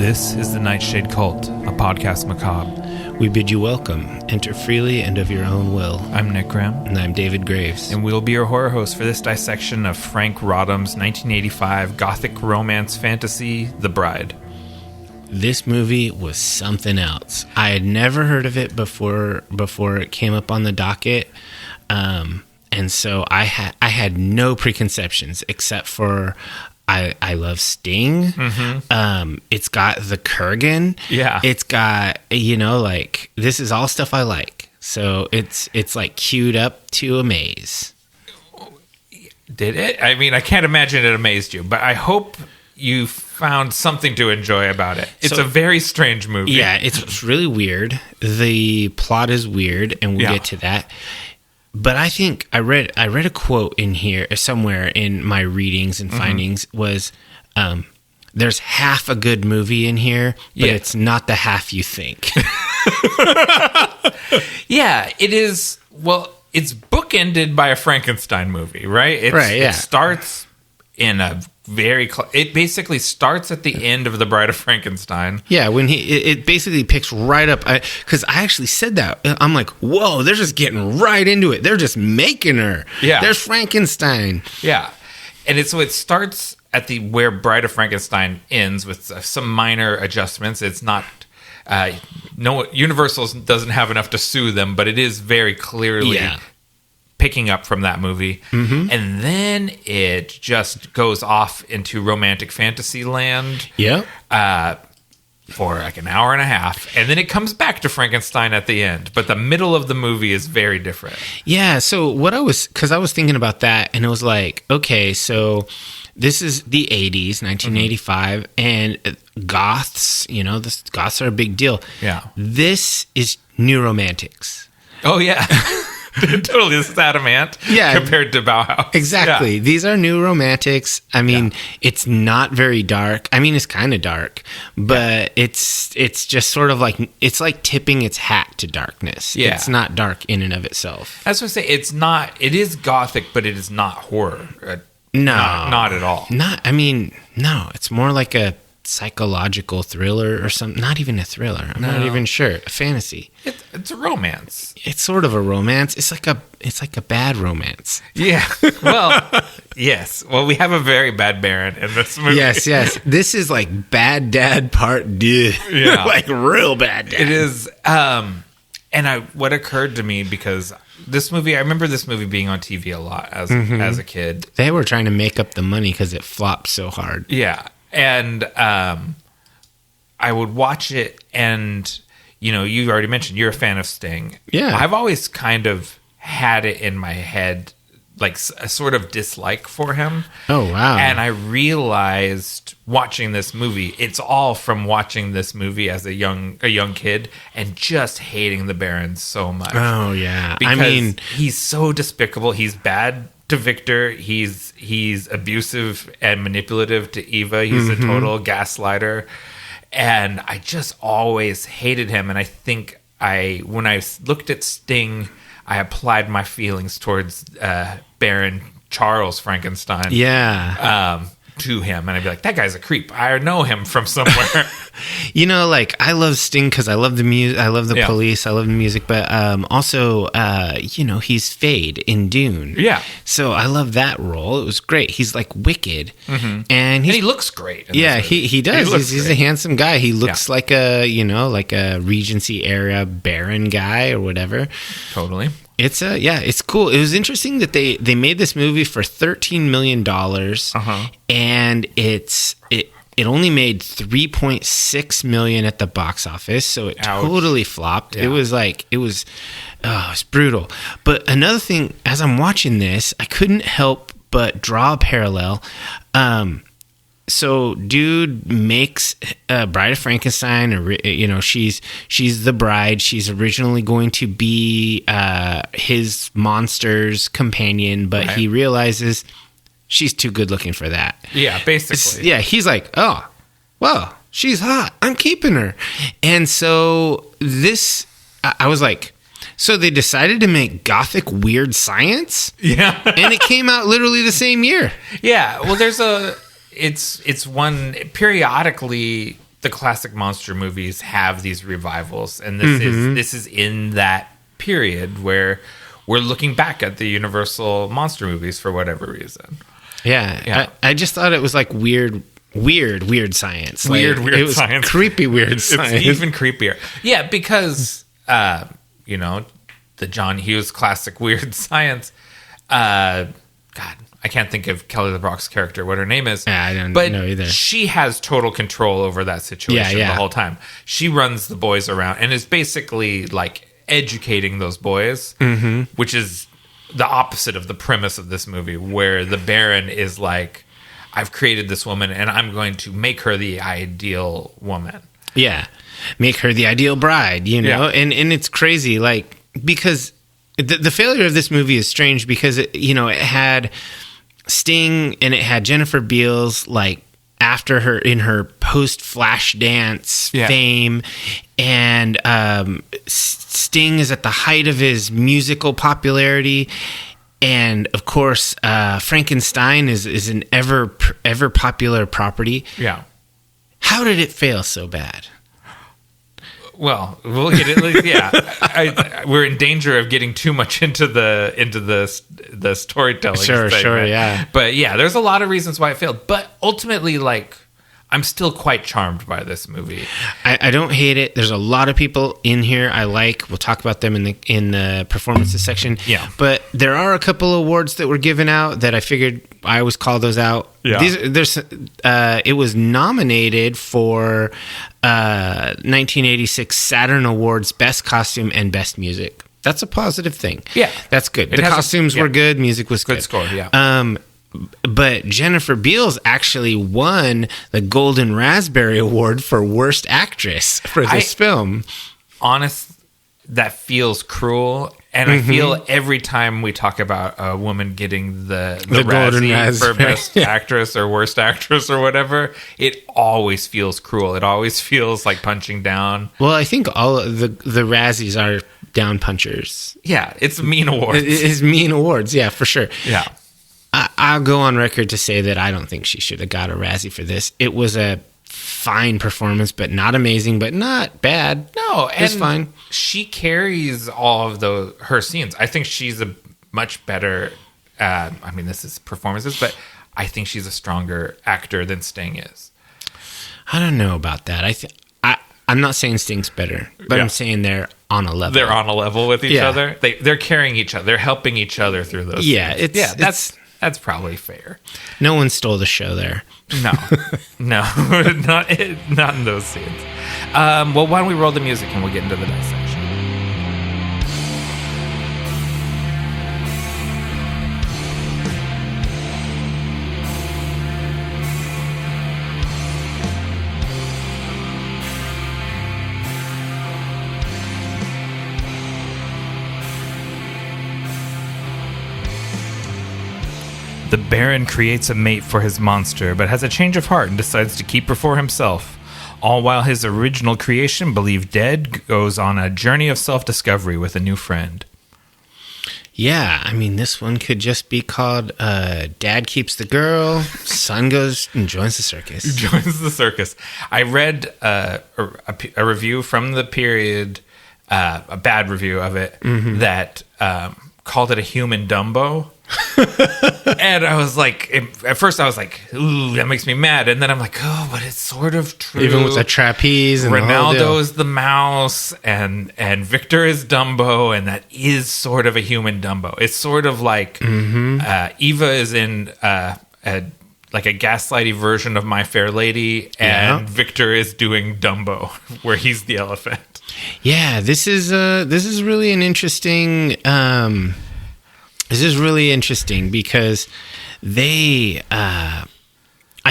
This is the Nightshade Cult, a podcast macabre. We bid you welcome. Enter freely and of your own will. I'm Nick Graham. And I'm David Graves. And we'll be your horror hosts for this dissection of Frank Roddam's 1985 gothic romance fantasy, The Bride. This movie was something else. I had never heard of it before it came up on the docket. And so I had no preconceptions except for I love Sting. Mm-hmm. It's got the Kurgan. Yeah. It's got, like, this is all stuff I like. So it's like queued up to amaze. Did it? I mean, I can't imagine it amazed you, but I hope you found something to enjoy about it. It's a very strange movie. Yeah, it's really weird. The plot is weird, and we'll get to that. But I think I read a quote in here somewhere in my readings and findings was there's half a good movie in here, but it's not the half you think. Yeah, it is. Well, it's bookended by a Frankenstein movie, right? It starts in a it basically starts at the end of The Bride of Frankenstein. Yeah, when it basically picks right up, because I actually said that. I'm like, whoa, they're just getting right into it. They're just making her. Yeah. There's Frankenstein. Yeah. And so it starts at where Bride of Frankenstein ends with some minor adjustments. It's not, Universal doesn't have enough to sue them, but it is very clearly picking up from that movie. Mm-hmm. And then it just goes off into romantic fantasy land. Yeah. For like an hour and a half. And then it comes back to Frankenstein at the end. But the middle of the movie is very different. Yeah. So because I was thinking about that, and it was like, okay, so this is the 80s, 1985, and goths, goths are a big deal. Yeah. This is New Romantics. Oh, yeah. Totally, this is Adamant compared to Bauhaus. Exactly. Yeah. These are New Romantics. I mean, it's not very dark. I mean, it's kind of dark, but it's just sort of like, it's like tipping its hat to darkness. Yeah. It's not dark in and of itself. That's what I say. It is gothic, but it is not horror. No. Not at all. No, it's more like a psychological thriller or something. Not even a thriller. I'm not even sure. A fantasy. It's a romance. It's sort of a romance. It's like a bad romance. Yeah. Well, yes. Well, we have a very bad Baron in this movie. Yes. This is like bad dad part deux. Yeah. Like real bad dad. It is. What occurred to me, because this movie, I remember this movie being on TV a lot as a kid. They were trying to make up the money because it flopped so hard. Yeah. And I would watch it, and you already mentioned you're a fan of Sting. Yeah, I've always kind of had it in my head, like a sort of dislike for him. Oh wow! And I realized watching this movie, it's all from watching this movie as a young kid and just hating the Baron so much. Oh yeah, because he's so despicable. He's bad to Victor. He's abusive and manipulative to Eva. He's a total gaslighter, and I just always hated him. And I think when I looked at Sting, I applied my feelings towards Baron Charles Frankenstein. Yeah. To him, and I'd be like, that guy's a creep. I know him from somewhere. Like, I love Sting because I love the music, I love the Police, I love the music, but also, he's Fade in Dune. Yeah. So I love that role. It was great. He's like wicked, and he looks great. He does. He's a handsome guy. He looks like a Regency era Baron guy or whatever. Totally. It's cool. It was interesting that they made this movie for $13 million, and it only made $3.6 million at the box office, so it totally flopped. Yeah. It was brutal. But another thing, as I'm watching this, I couldn't help but draw a parallel. So, dude makes Bride of Frankenstein. She's the bride. She's originally going to be his monster's companion, but he realizes she's too good looking for that. Yeah, basically. He's like, oh, well, she's hot. I'm keeping her. And so I was like, so they decided to make gothic weird science? Yeah. And it came out literally the same year. Yeah, well, it's one periodically the classic monster movies have these revivals, and this is in that period where we're looking back at the Universal monster movies for whatever reason. Yeah. I just thought it was like weird science. Weird it was science. Creepy weird science. It's even creepier. Yeah, because the John Hughes classic weird science. God, I can't think of Kelly LeBrock's character, what her name is. Yeah, I don't know either. She has total control over that situation the whole time. She runs the boys around and is basically like educating those boys, which is the opposite of the premise of this movie, where the Baron is like, I've created this woman and I'm going to make her the ideal woman. Yeah. Make her the ideal bride, you know? Yeah. And it's crazy, like, because the failure of this movie is strange because, it had Sting and it had Jennifer Beals, like, after her in her post Flashdance fame, and Sting is at the height of his musical popularity, and of course Frankenstein is an ever popular property. Yeah, how did it fail so bad? Well, we'll get it. Yeah, we're in danger of getting too much into the storytelling. Sure, yeah. But yeah, there's a lot of reasons why it failed. But ultimately, like, I'm still quite charmed by this movie. I don't hate it. There's a lot of people in here I like. We'll talk about them in the performances section. Yeah. But there are a couple awards that were given out that I figured I always call those out. Yeah. It was nominated for 1986 Saturn Awards Best Costume and Best Music. That's a positive thing. Yeah. That's good. The costumes were good. Music was good. Good score, yeah. But Jennifer Beals actually won the Golden Raspberry Award for Worst Actress for this film. Honest, that feels cruel. And I feel every time we talk about a woman getting the Razzie for Best Actress or Worst Actress or whatever, it always feels cruel. It always feels like punching down. Well, I think all of the Razzies are down punchers. Yeah, it's mean awards. It's mean awards, yeah, for sure. Yeah. I'll go on record to say that I don't think she should have got a Razzie for this. It was a fine performance, but not amazing, but not bad. No, it's fine. She carries all of her scenes. I think she's a much better. This is performances, but I think she's a stronger actor than Sting is. I don't know about that. I'm not saying Sting's better, but I'm saying they're on a level. They're on a level with each other. They're carrying each other. They're helping each other through those. Yeah, scenes. That's probably fair. No one stole the show there. No, not in those scenes. Well, why don't we roll the music and we'll get into the dissection. The Baron creates a mate for his monster, but has a change of heart and decides to keep her for himself. All while his original creation, believed dead, goes on a journey of self-discovery with a new friend. Yeah, this one could just be called Dad Keeps the Girl, Son Goes and Joins the Circus. Joins the circus. I read a review from the period, a bad review of it, that called it a human Dumbo. And I was like, at first I was like, ooh, that makes me mad. And then I'm like, oh, but it's sort of true. Even with the trapeze and Ronaldo is the mouse and Victor is Dumbo, and that is sort of a human Dumbo. It's sort of like Eva is in a gaslighty version of My Fair Lady, and Victor is doing Dumbo, where he's the elephant. Yeah, this is really an interesting. This is really interesting because I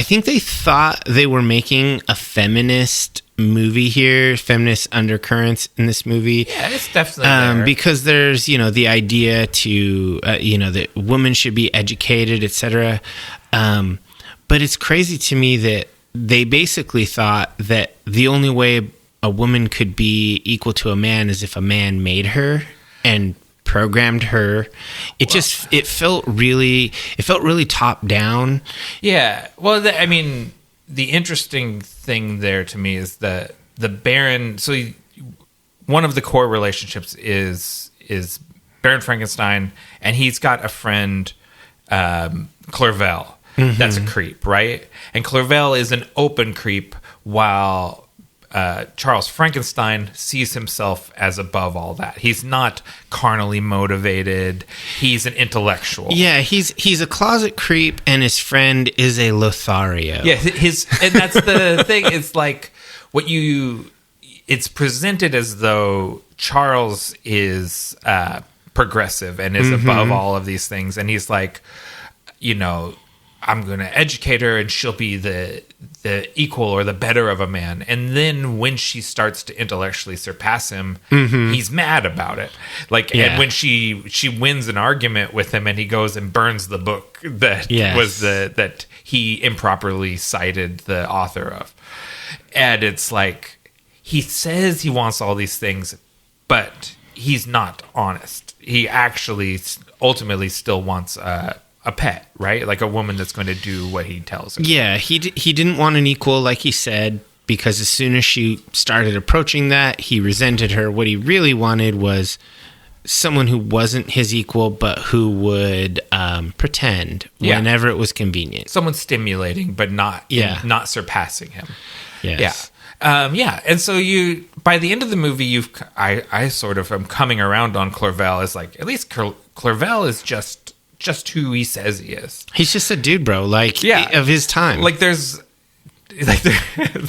think they thought they were making a feminist movie here, feminist undercurrents in this movie. Yeah, it's definitely there. Because there's, the idea to, that women should be educated, etc. But it's crazy to me that they basically thought that the only way a woman could be equal to a man is if a man made her and programmed her. It felt really top down. Yeah. Well, the interesting thing there to me is that the Baron. So one of the core relationships is Baron Frankenstein, and he's got a friend, Clerval. That's a creep, right? And Clerval is an open creep, while Charles Frankenstein sees himself as above all that. He's not carnally motivated. He's an intellectual. Yeah, he's a closet creep, and his friend is a Lothario. Yeah, and that's the thing. It's like it's presented as though Charles is progressive and is above all of these things, and he's like, I'm going to educate her, and she'll be the equal or the better of a man. And then when she starts to intellectually surpass him, he's mad about it. And when she wins an argument with him, and he goes and burns the book that that he improperly cited the author of, and it's like he says he wants all these things, but he's not honest. He actually ultimately still wants a pet, right? Like a woman that's going to do what he tells her. Yeah, he didn't want an equal, like he said, because as soon as she started approaching that, he resented her. What he really wanted was someone who wasn't his equal, but who would pretend whenever it was convenient. Someone stimulating, but not surpassing him. Yes. Yeah. And so by the end of the movie, I sort of am coming around on Clerval as like, at least Clerval is just who he says he is. He's just a dude, bro. Of his time. There's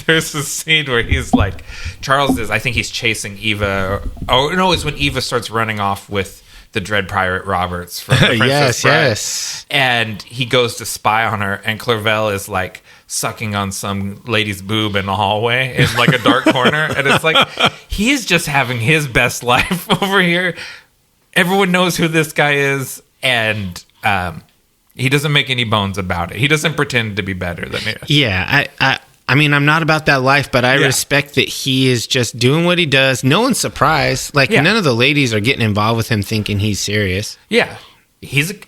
this scene where he's like, I think he's chasing Eva. Oh no, it's when Eva starts running off with the Dread Pirate Roberts from the Princess Bride. Yes. And he goes to spy on her, and Clerval is like sucking on some lady's boob in the hallway in like a dark corner, and it's like he's just having his best life over here. Everyone knows who this guy is. And he doesn't make any bones about it. He doesn't pretend to be better than he is. Yeah, I mean, I'm not about that life, but I respect that he is just doing what he does. No one's surprised. None of the ladies are getting involved with him thinking he's serious. Yeah.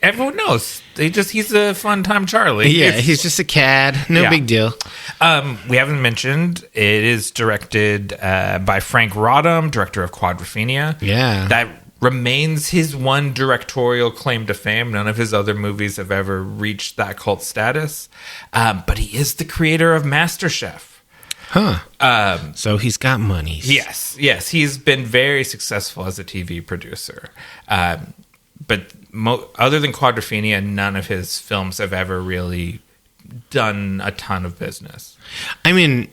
Everyone knows. He's a fun time Charlie. Yeah, he's just a cad. No big deal. We haven't mentioned, it is directed by Frank Roddam, director of Quadrophenia. Yeah. That remains his one directorial claim to fame. None of his other movies have ever reached that cult status. But he is the creator of MasterChef. Huh. So he's got money. Yes. He's been very successful as a TV producer. But other than Quadrophenia, none of his films have ever really done a ton of business. I mean,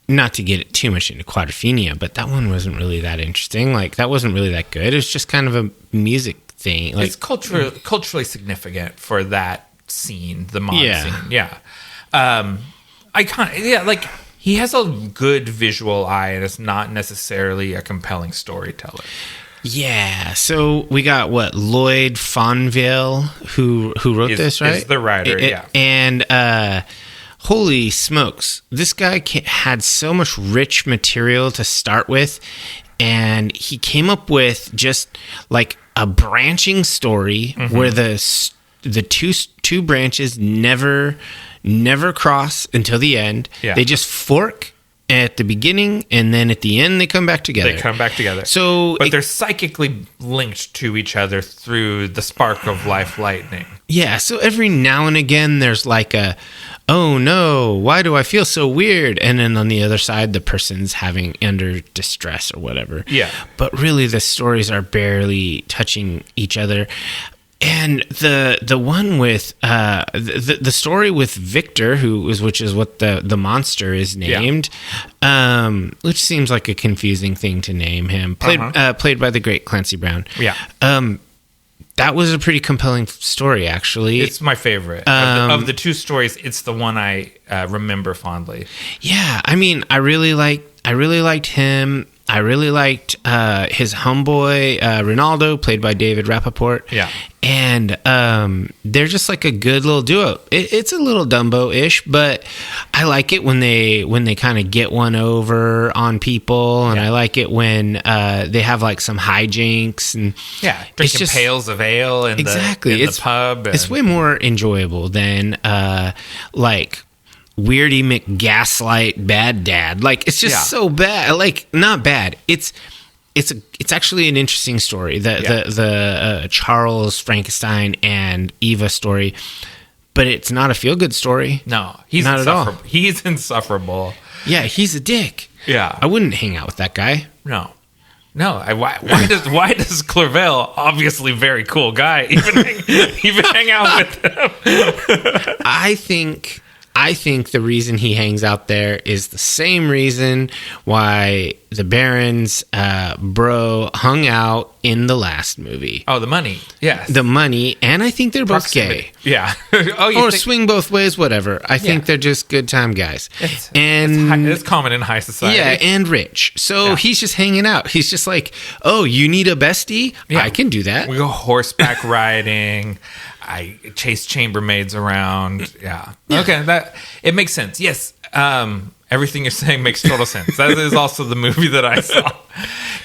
not to get too much into Quadrophenia, but that one wasn't really that interesting. That wasn't really that good. It was just kind of a music thing. It's culturally significant for that scene, the mod scene. Yeah. He has a good visual eye, and it's not necessarily a compelling storyteller. Yeah, so we got Lloyd Fonville who wrote this, right? Is the writer, yeah. And holy smokes, this guy had so much rich material to start with, and he came up with just a branching story where the two branches never cross until the end. Yeah. They just fork at the beginning, and then at the end they come back together. But they're psychically linked to each other through the spark of life lightning. Yeah, so every now and again there's oh no, why do I feel so weird? And then on the other side, the person's under distress or whatever. Yeah. But really the stories are barely touching each other. And the one with the story with Victor, which is what the monster is named, which seems like a confusing thing to name him. Played by the great Clancy Brown. Yeah. That was a pretty compelling story, actually. It's my favorite of the two stories. It's the one I remember fondly. Yeah, I mean, I really liked him. I really liked his homeboy, Ronaldo, played by David Rappaport. Yeah. And they're just a good little duo. It's a little Dumbo-ish, but I like it when they kind of get one over on people, and I like it when they have some hijinks and drinking pails of ale in the pub. It's way more enjoyable than weirdy McGaslight bad dad. Like, it's just so bad. Like, not bad. It's actually an interesting story. The Charles Frankenstein and Eva story, but it's not a feel good story. No, he's not at all. He's insufferable. Yeah, he's a dick. Yeah, I wouldn't hang out with that guy. No. Why does Clerville, obviously very cool guy, even hang out with him? I think the reason he hangs out there is the same reason why the Baron's bro hung out in the last movie. Oh, the money. Yes. The money, and I think they're both Proximity. gay. Yeah. Swing both ways, whatever. I think they're just good time guys. It's common in high society. Yeah, and rich. So he's just hanging out. He's just like, oh, you need a bestie? Yeah. I can do that. We go horseback riding. I chase chambermaids around. Yeah. Okay, it makes sense. Yes. Everything you're saying makes total sense. That is also the movie that I saw.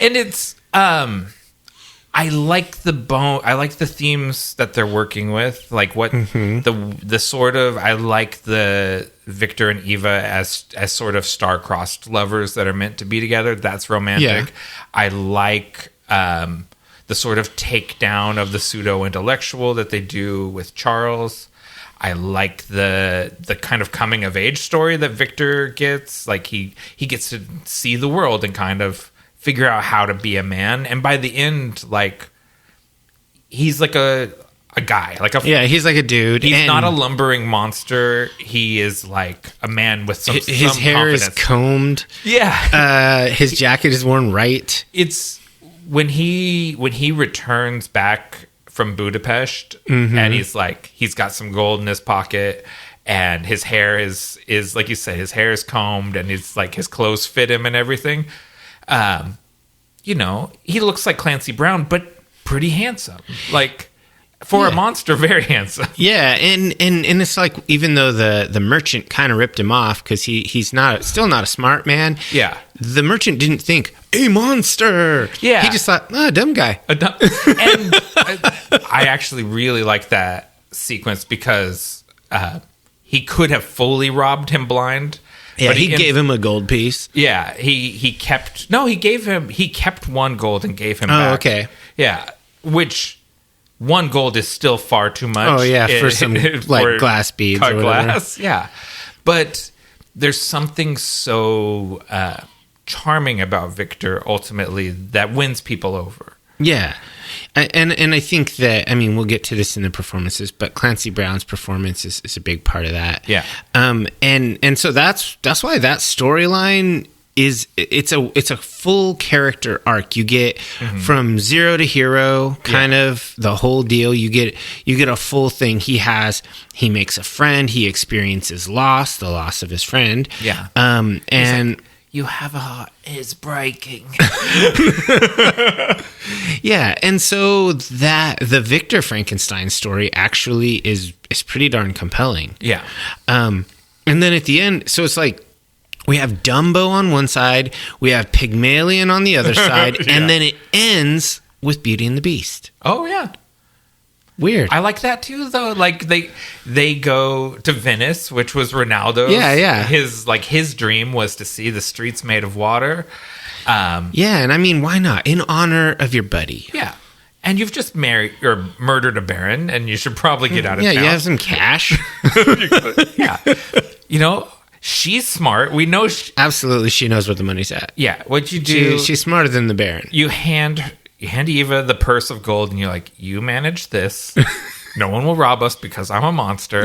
And it's I like the themes that they're working with. Like what the sort of, I like the Victor and Eva as sort of star-crossed lovers that are meant to be together. That's romantic. Yeah. I like the sort of takedown of the pseudo-intellectual that they do with Charles. I like the kind of coming of age story that Victor gets. Like he gets to see the world and kind of figure out how to be a man. And by the end, like he's like a guy. He's like a dude. He's not a lumbering monster. He is like a man with some hair confidence. Is combed. Yeah. His jacket is worn right. It's when he returns back from Budapest and he's got some gold in his pocket and his hair is like you said, his hair is combed and it's like his clothes fit him and everything. He looks like Clancy Brown, but pretty handsome. Like for a monster, very handsome. Yeah, and it's like even though the merchant kind of ripped him off because he's still not a smart man. Yeah, the merchant didn't think a monster. Yeah, he just thought dumb guy. And I actually really like that sequence because he could have fully robbed him blind. Yeah, but he gave him a gold piece. Yeah, he kept one gold and gave him back. Oh, okay. Yeah, which one gold is still far too much. Oh yeah, for some like glass beads or whatever. Glass. Yeah, but there's something so charming about Victor ultimately that wins people over. Yeah. And I think that, I mean, we'll get to this in the performances, but Clancy Brown's performance is a big part of that. Yeah. And so that's why that storyline it's a full character arc. You get from zero to hero, kind of the whole deal. You get a full thing. He makes a friend. He experiences the loss of his friend. Yeah. And you have a heart is breaking. Yeah, and so that the Victor Frankenstein story actually is pretty darn compelling. Yeah. And then at the end, so it's like we have Dumbo on one side, we have Pygmalion on the other side, and then it ends with Beauty and the Beast. Oh yeah. Weird. I like that too, though. Like they go to Venice, which was Ronaldo's. Yeah. His dream was to see the streets made of water. Yeah, and I mean, why not? In honor of your buddy. Yeah, and you've just married or murdered a baron, and you should probably get out of town. Yeah, you have some cash. Yeah, she's smart. We know absolutely she knows what the money's at. Yeah, what you do? She's smarter than the baron. You hand Eva the purse of gold, and you're like, you manage this. No one will rob us because I'm a monster.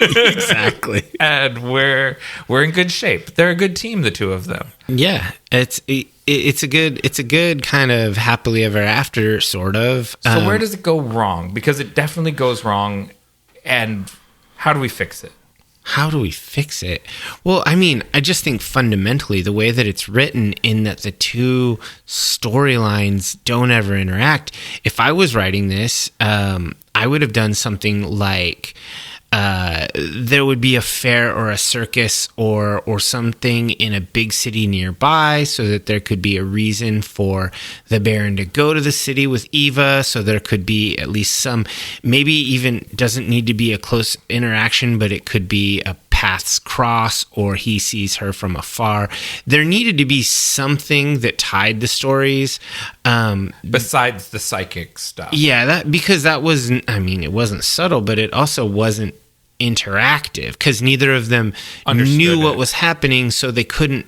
Exactly. And we're in good shape. They're a good team, the two of them. Yeah, it's a good kind of happily ever after sort of. So where does it go wrong? Because it definitely goes wrong. And how do we fix it? How do we fix it? Well, I mean, I just think fundamentally the way that it's written in that the two storylines don't ever interact. If I was writing this, I would have done something like there would be a fair or a circus or something in a big city nearby so that there could be a reason for the Baron to go to the city with Eva, so there could be at least some, maybe even doesn't need to be a close interaction, but it could be a paths cross or he sees her from afar. There needed to be something that tied the stories. Besides the psychic stuff. Yeah, because that wasn't, I mean, it wasn't subtle, but it also wasn't interactive because neither of them knew what was happening, so they couldn't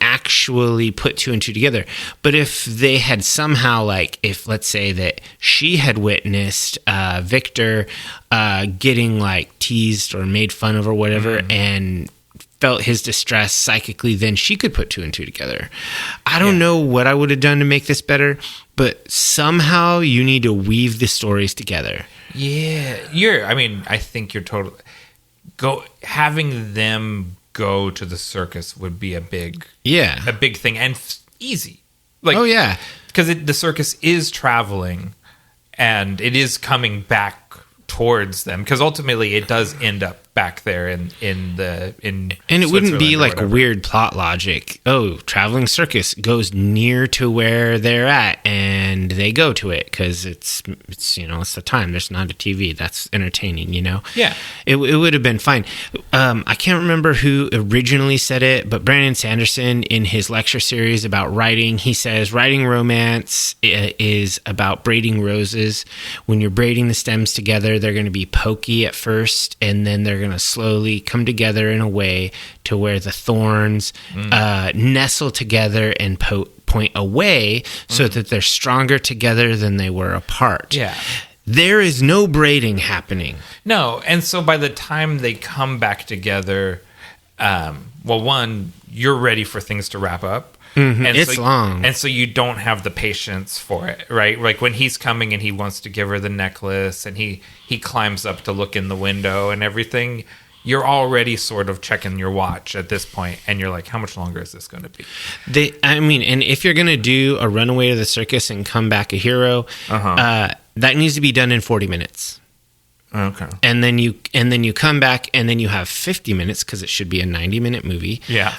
actually put two and two together. But if they had somehow, like, if let's say that she had witnessed Victor getting like teased or made fun of or whatever, and felt his distress psychically, then she could put two and two together. I don't know what I would have done to make this better, but somehow you need to weave the stories together. Yeah, I think you're totally having them go to the circus would be a big thing and easy. Like, oh yeah, because the circus is traveling and it is coming back towards them, because ultimately it does end up back there in and it wouldn't be like a weird plot logic. Oh, traveling circus goes near to where they're at and they go to it because it's it's the time. There's not a TV. That's entertaining, Yeah, it would have been fine. I can't remember who originally said it, but Brandon Sanderson in his lecture series about writing, he says writing romance is about braiding roses. When you're braiding the stems together, they're going to be pokey at first, and then they're going to slowly come together in a way to where the thorns nestle together and point away so that they're stronger together than they were apart. Yeah. There is no braiding happening. No, and so by the time they come back together, one, you're ready for things to wrap up. Mm-hmm. And it's long. And so you don't have the patience for it, right? Like when he's coming and he wants to give her the necklace and he climbs up to look in the window and everything, you're already sort of checking your watch at this point, and you're like, how much longer is this going to be? And if you're going to do a runaway to the circus and come back a hero, that needs to be done in 40 minutes. Okay. And then you come back, and then you have 50 minutes because it should be a 90-minute movie. Yeah.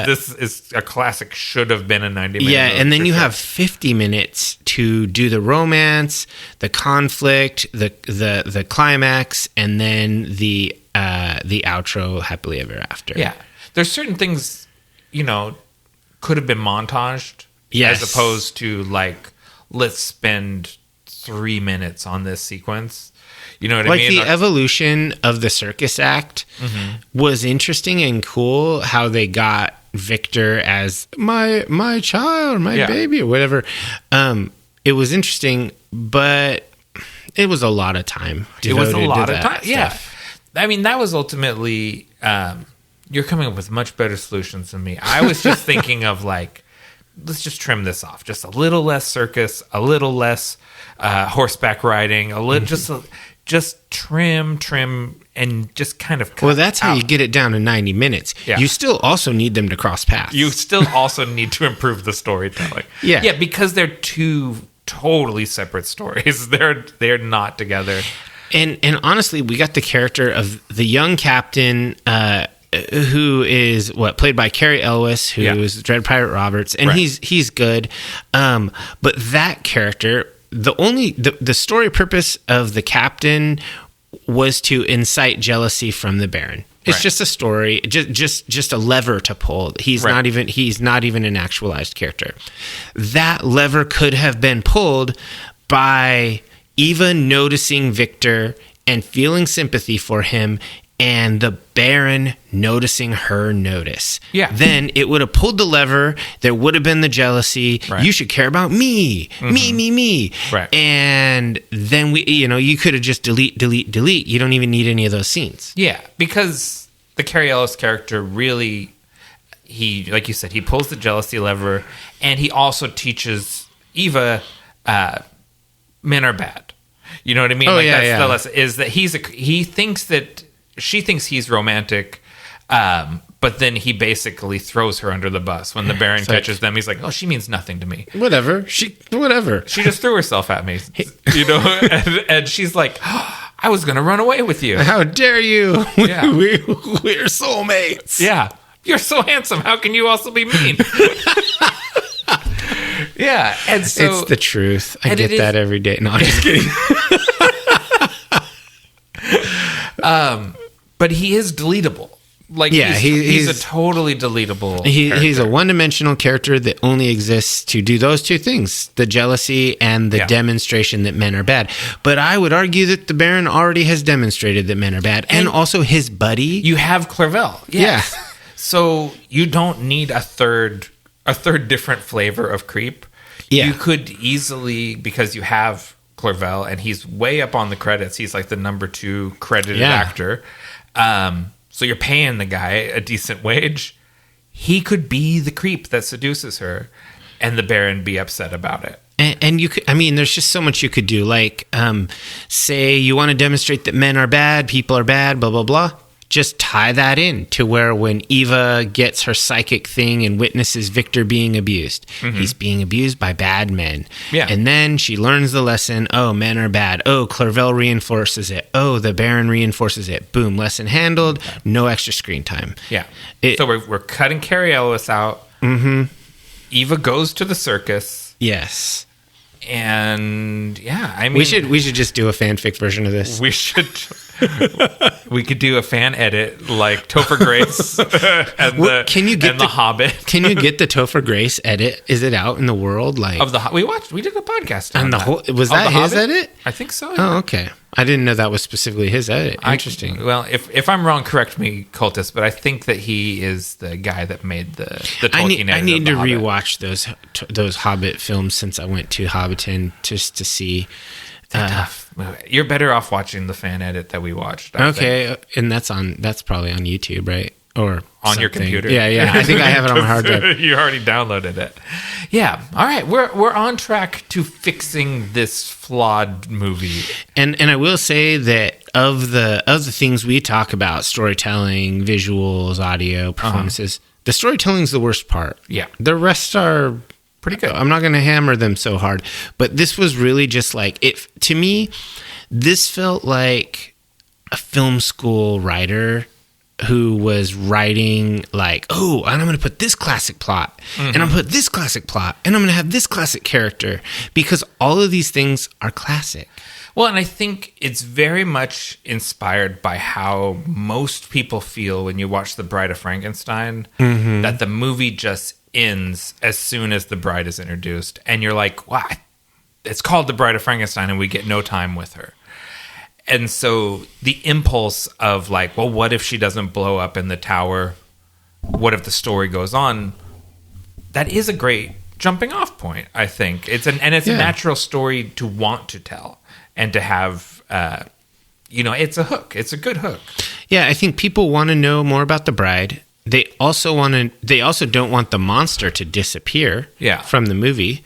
This is a classic. Should have been a 90-minute movie. Yeah, and then you have 50 minutes to do the romance, the conflict, the climax, and then the outro, happily ever after. Yeah. There's certain things, could have been montaged. Yes. As opposed to like, let's spend 3 minutes on this sequence. You know what I mean? Like the evolution of the circus act was interesting and cool. How they got Victor as my child, my baby, or whatever. It was interesting, but it was a lot of time. It was a lot of time. Yeah, I mean that was ultimately. You're coming up with much better solutions than me. I was just thinking of like, let's just trim this off, just a little less circus, a little less horseback riding, a little just trim, and just kind of cut. Well, that's how you get it down to 90 minutes. Yeah. You still also need them to cross paths. You still also need to improve the storytelling. Yeah, because they're two totally separate stories. They're not together. And honestly, we got the character of the young captain, who is played by Cary Elwes, who is Dread Pirate Roberts, and he's good. But that character, the story purpose of the captain was to incite jealousy from the Baron. It's just a story, just a lever to pull. He's not even an actualized character. That lever could have been pulled by Eva noticing Victor and feeling sympathy for him, and the Baron noticing her notice. Yeah. Then it would have pulled the lever. There would have been the jealousy. Right. You should care about me. Me. Right. And then you could have just delete. You don't even need any of those scenes. Yeah, because the Cary Elwes character really, he, like you said, he pulls the jealousy lever, and he also teaches Eva, men are bad. You know what I mean? Oh, like yeah, that's yeah. the lesson, is that he thinks that she thinks he's romantic, but then he basically throws her under the bus when the Baron catches them. He's like, "Oh, she means nothing to me. Whatever. She just threw herself at me, and she's like, oh, I was going to run away with you. How dare you? Yeah. We're soulmates. Yeah, you're so handsome. How can you also be mean?" Yeah, and so it's the truth. I get that every day. No, I'm just kidding. But he is deletable. Like, Yeah, he's a totally deletable He's a one-dimensional character that only exists to do those two things, the jealousy and the demonstration that men are bad. But I would argue that the Baron already has demonstrated that men are bad. And also his buddy. You have Clerval. Yes. Yeah. So you don't need a third different flavor of creep. Yeah. You could easily, because you have Clerval and he's way up on the credits. He's like the number 2 credited actor. So you're paying the guy a decent wage. He could be the creep that seduces her, and the Baron be upset about it. And you could, I mean, there's just so much you could do. Like, say you want to demonstrate that men are bad, people are bad, blah, blah, blah. Just tie that in to where when Eva gets her psychic thing and witnesses Victor being abused, he's being abused by bad men. Yeah. And then she learns the lesson. Oh, men are bad. Oh, Clerval reinforces it. Oh, the Baron reinforces it. Boom, lesson handled. No extra screen time. Yeah. So we're cutting Carrie Ellis out. Eva goes to the circus. Yes. And yeah, I mean, we should just do a fanfic version of this. We should. We could do a fan edit like Topher Grace and the Hobbit. Can you get the Topher Grace edit? Is it out in the world? Like we did a podcast on and was that his Hobbit? Edit? I think so. Yeah. Oh, okay. I didn't know that was specifically his edit. Interesting. Well, if I'm wrong, correct me, Cultists, but I think that he is the guy that made the Tolkien edit. I need to Hobbit. rewatch those Hobbit films since I went to Hobbiton just to see. You're better off watching the fan edit that we watched. I think. And that's probably on YouTube, right? Or on your computer. Yeah. I think I have it on my hard drive. You already downloaded it. Yeah. All right. We're on track to fixing this flawed movie. And I will say that of the things we talk about, storytelling, visuals, audio, performances, the storytelling's the worst part. Yeah. The rest are pretty good. I'm not going to hammer them so hard, but this was really just like it to me. This felt like a film school writer who was writing like, oh, and I'm going to put this classic plot, and I'm going to put this classic plot, and I'm going to have this classic character, because all of these things are classic. Well, and I think it's very much inspired by how most people feel when you watch The Bride of Frankenstein, that the movie just ends as soon as the bride is introduced, and you're like, wow, it's called The Bride of Frankenstein, and we get no time with her. And so the impulse of like, well, what if she doesn't blow up in the tower? What if the story goes on? That is a great jumping off point, I think. It's a natural story to want to tell and to have, it's a hook. It's a good hook. Yeah, I think people want to know more about the bride. They also don't want the monster to disappear from the movie.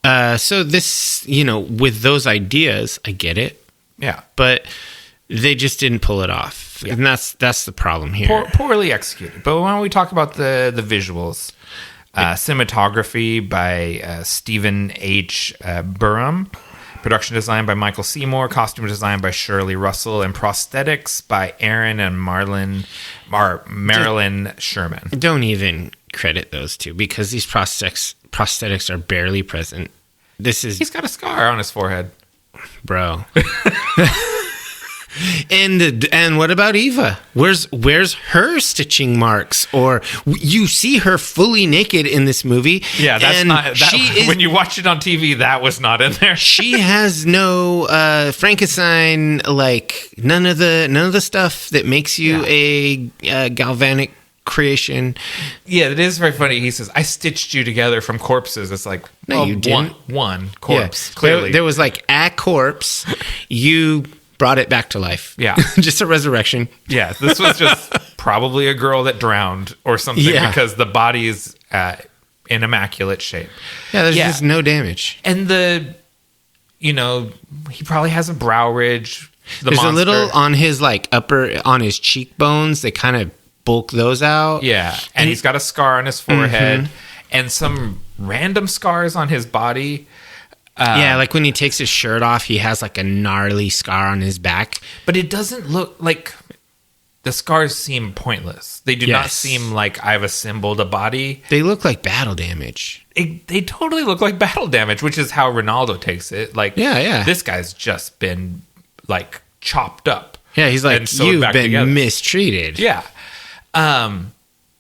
So this, with those ideas, I get it. Yeah, but they just didn't pull it off, and that's the problem here. Poorly executed. But why don't we talk about the visuals? Cinematography by Stephen H. Burham, production design by Michael Seymour, costume design by Shirley Russell, and prosthetics by Aaron and Marilyn Sherman. Don't even credit those two, because these prosthetics are barely present. He's got a scar on his forehead. Bro. And what about Eva? Where's her stitching marks? Or you see her fully naked in this movie. Yeah, when you watch it on TV, that was not in there. She has no Frankenstein, like none of the stuff that makes you a galvanic creation. Yeah, it is very funny. He says, I stitched you together from corpses. It's like, no, you didn't. One corpse, clearly. There was like a corpse. You brought it back to life. Yeah. Just a resurrection. Yeah, this was just probably a girl that drowned or something, because the body's in immaculate shape. Yeah, there's just no damage. And he probably has a brow ridge. There's a little on his on his cheekbones. They kind of bulk those out. Yeah, and he's got a scar on his forehead and some random scars on his body. Like when he takes his shirt off, he has like a gnarly scar on his back. But it doesn't look like the scars seem pointless. They do not seem like I've assembled a body. They look like battle damage. They totally look like battle damage, which is how Ronaldo takes it. Like, this guy's just been like chopped up. Yeah, he's like, and sewed you've back been together. mistreated. Yeah.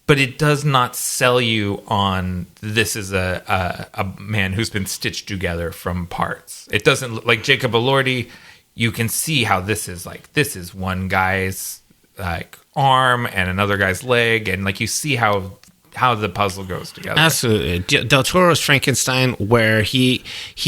But it does not sell you on this is a man who's been stitched together from parts. It doesn't look like Jacob Elordi. You can see how this is one guy's like arm and another guy's leg, and like you see how the puzzle goes together. Absolutely. Del Toro's Frankenstein, where he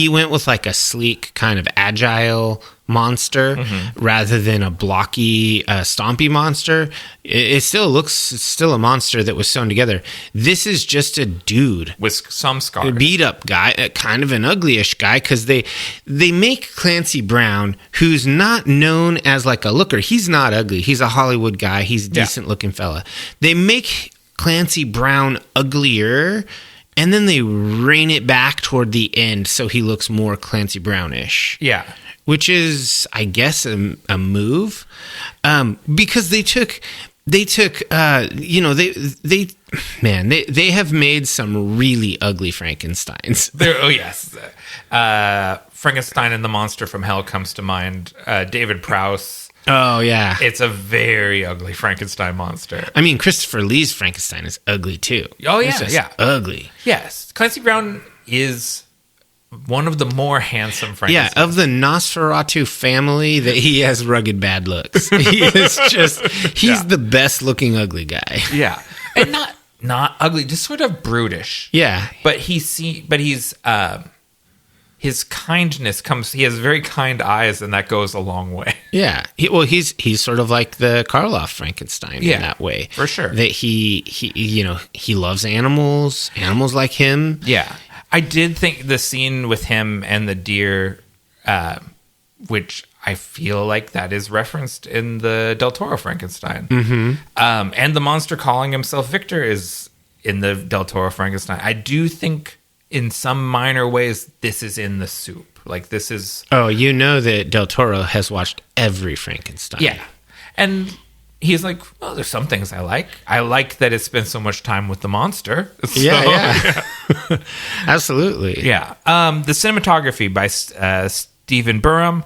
went with like a sleek kind of agile monster rather than a blocky stompy monster. It still looks, it's still a monster that was sewn together. This is just a dude with some scars, a beat up guy, kind of an uglyish guy, because they make Clancy Brown, who's not known as like a looker. He's not ugly. He's a Hollywood guy. He's a decent looking fella. They make Clancy Brown uglier, and then they rein it back toward the end so he looks more Clancy Brownish. Yeah. Which is, I guess, a move, because they have made some really ugly Frankensteins. Oh yes, Frankenstein and the Monster from Hell comes to mind. David Prowse. Oh yeah, it's a very ugly Frankenstein monster. I mean, Christopher Lee's Frankenstein is ugly too. Oh yeah, ugly. Yes, Clancy Brown is one of the more handsome Frankensteins. Yeah, of the Nosferatu family, that he has rugged bad looks. He is just, he's the best looking ugly guy. Yeah. And not ugly, just sort of brutish. Yeah. But he's his kindness comes, he has very kind eyes, and that goes a long way. Yeah. He's sort of like the Karloff Frankenstein in that way. For sure. That he loves animals like him. Yeah. I did think the scene with him and the deer, which I feel like that is referenced in the Del Toro Frankenstein. Mm-hmm. And the monster calling himself Victor is in the Del Toro Frankenstein. I do think in some minor ways this is in the soup. Like this is... Oh, you know that Del Toro has watched every Frankenstein. Yeah. And... he's like, well, there's some things I like. I like that it spends so much time with the monster. So, yeah. Absolutely. Yeah. The cinematography by Stephen Burham.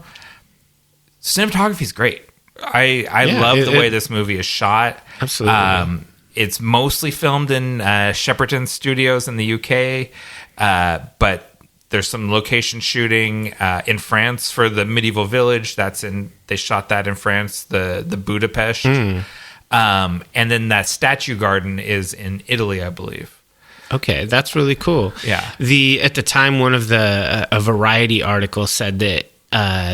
Cinematography is great. I love the way this movie is shot. Absolutely. It's mostly filmed in Shepperton Studios in the UK, but there's some location shooting in France for the medieval village. They shot that in France, the Budapest. And then that statue garden is in Italy, I believe. Okay, that's really cool. Yeah. At the time, one of a Variety article said that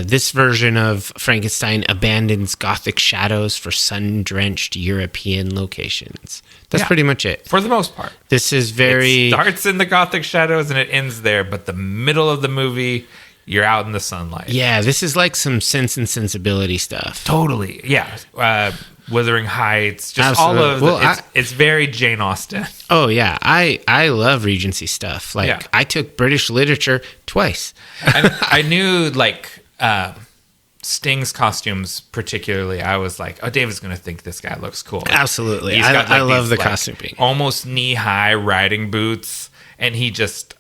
this version of Frankenstein abandons Gothic shadows for sun-drenched European locations. That's pretty much it. For the most part. This is very... It starts in the Gothic shadows and it ends there, but the middle of the movie, you're out in the sunlight. Yeah, this is like some Sense and Sensibility stuff. Totally, yeah. Wuthering Heights, just Absolutely. all of it's very Jane Austen. Oh, yeah. I love Regency stuff. Like, I took British literature twice. And I knew, like... Sting's costumes particularly, I was like, oh, David's going to think this guy looks cool. Absolutely. I love the costuming. Almost knee-high riding boots, and he just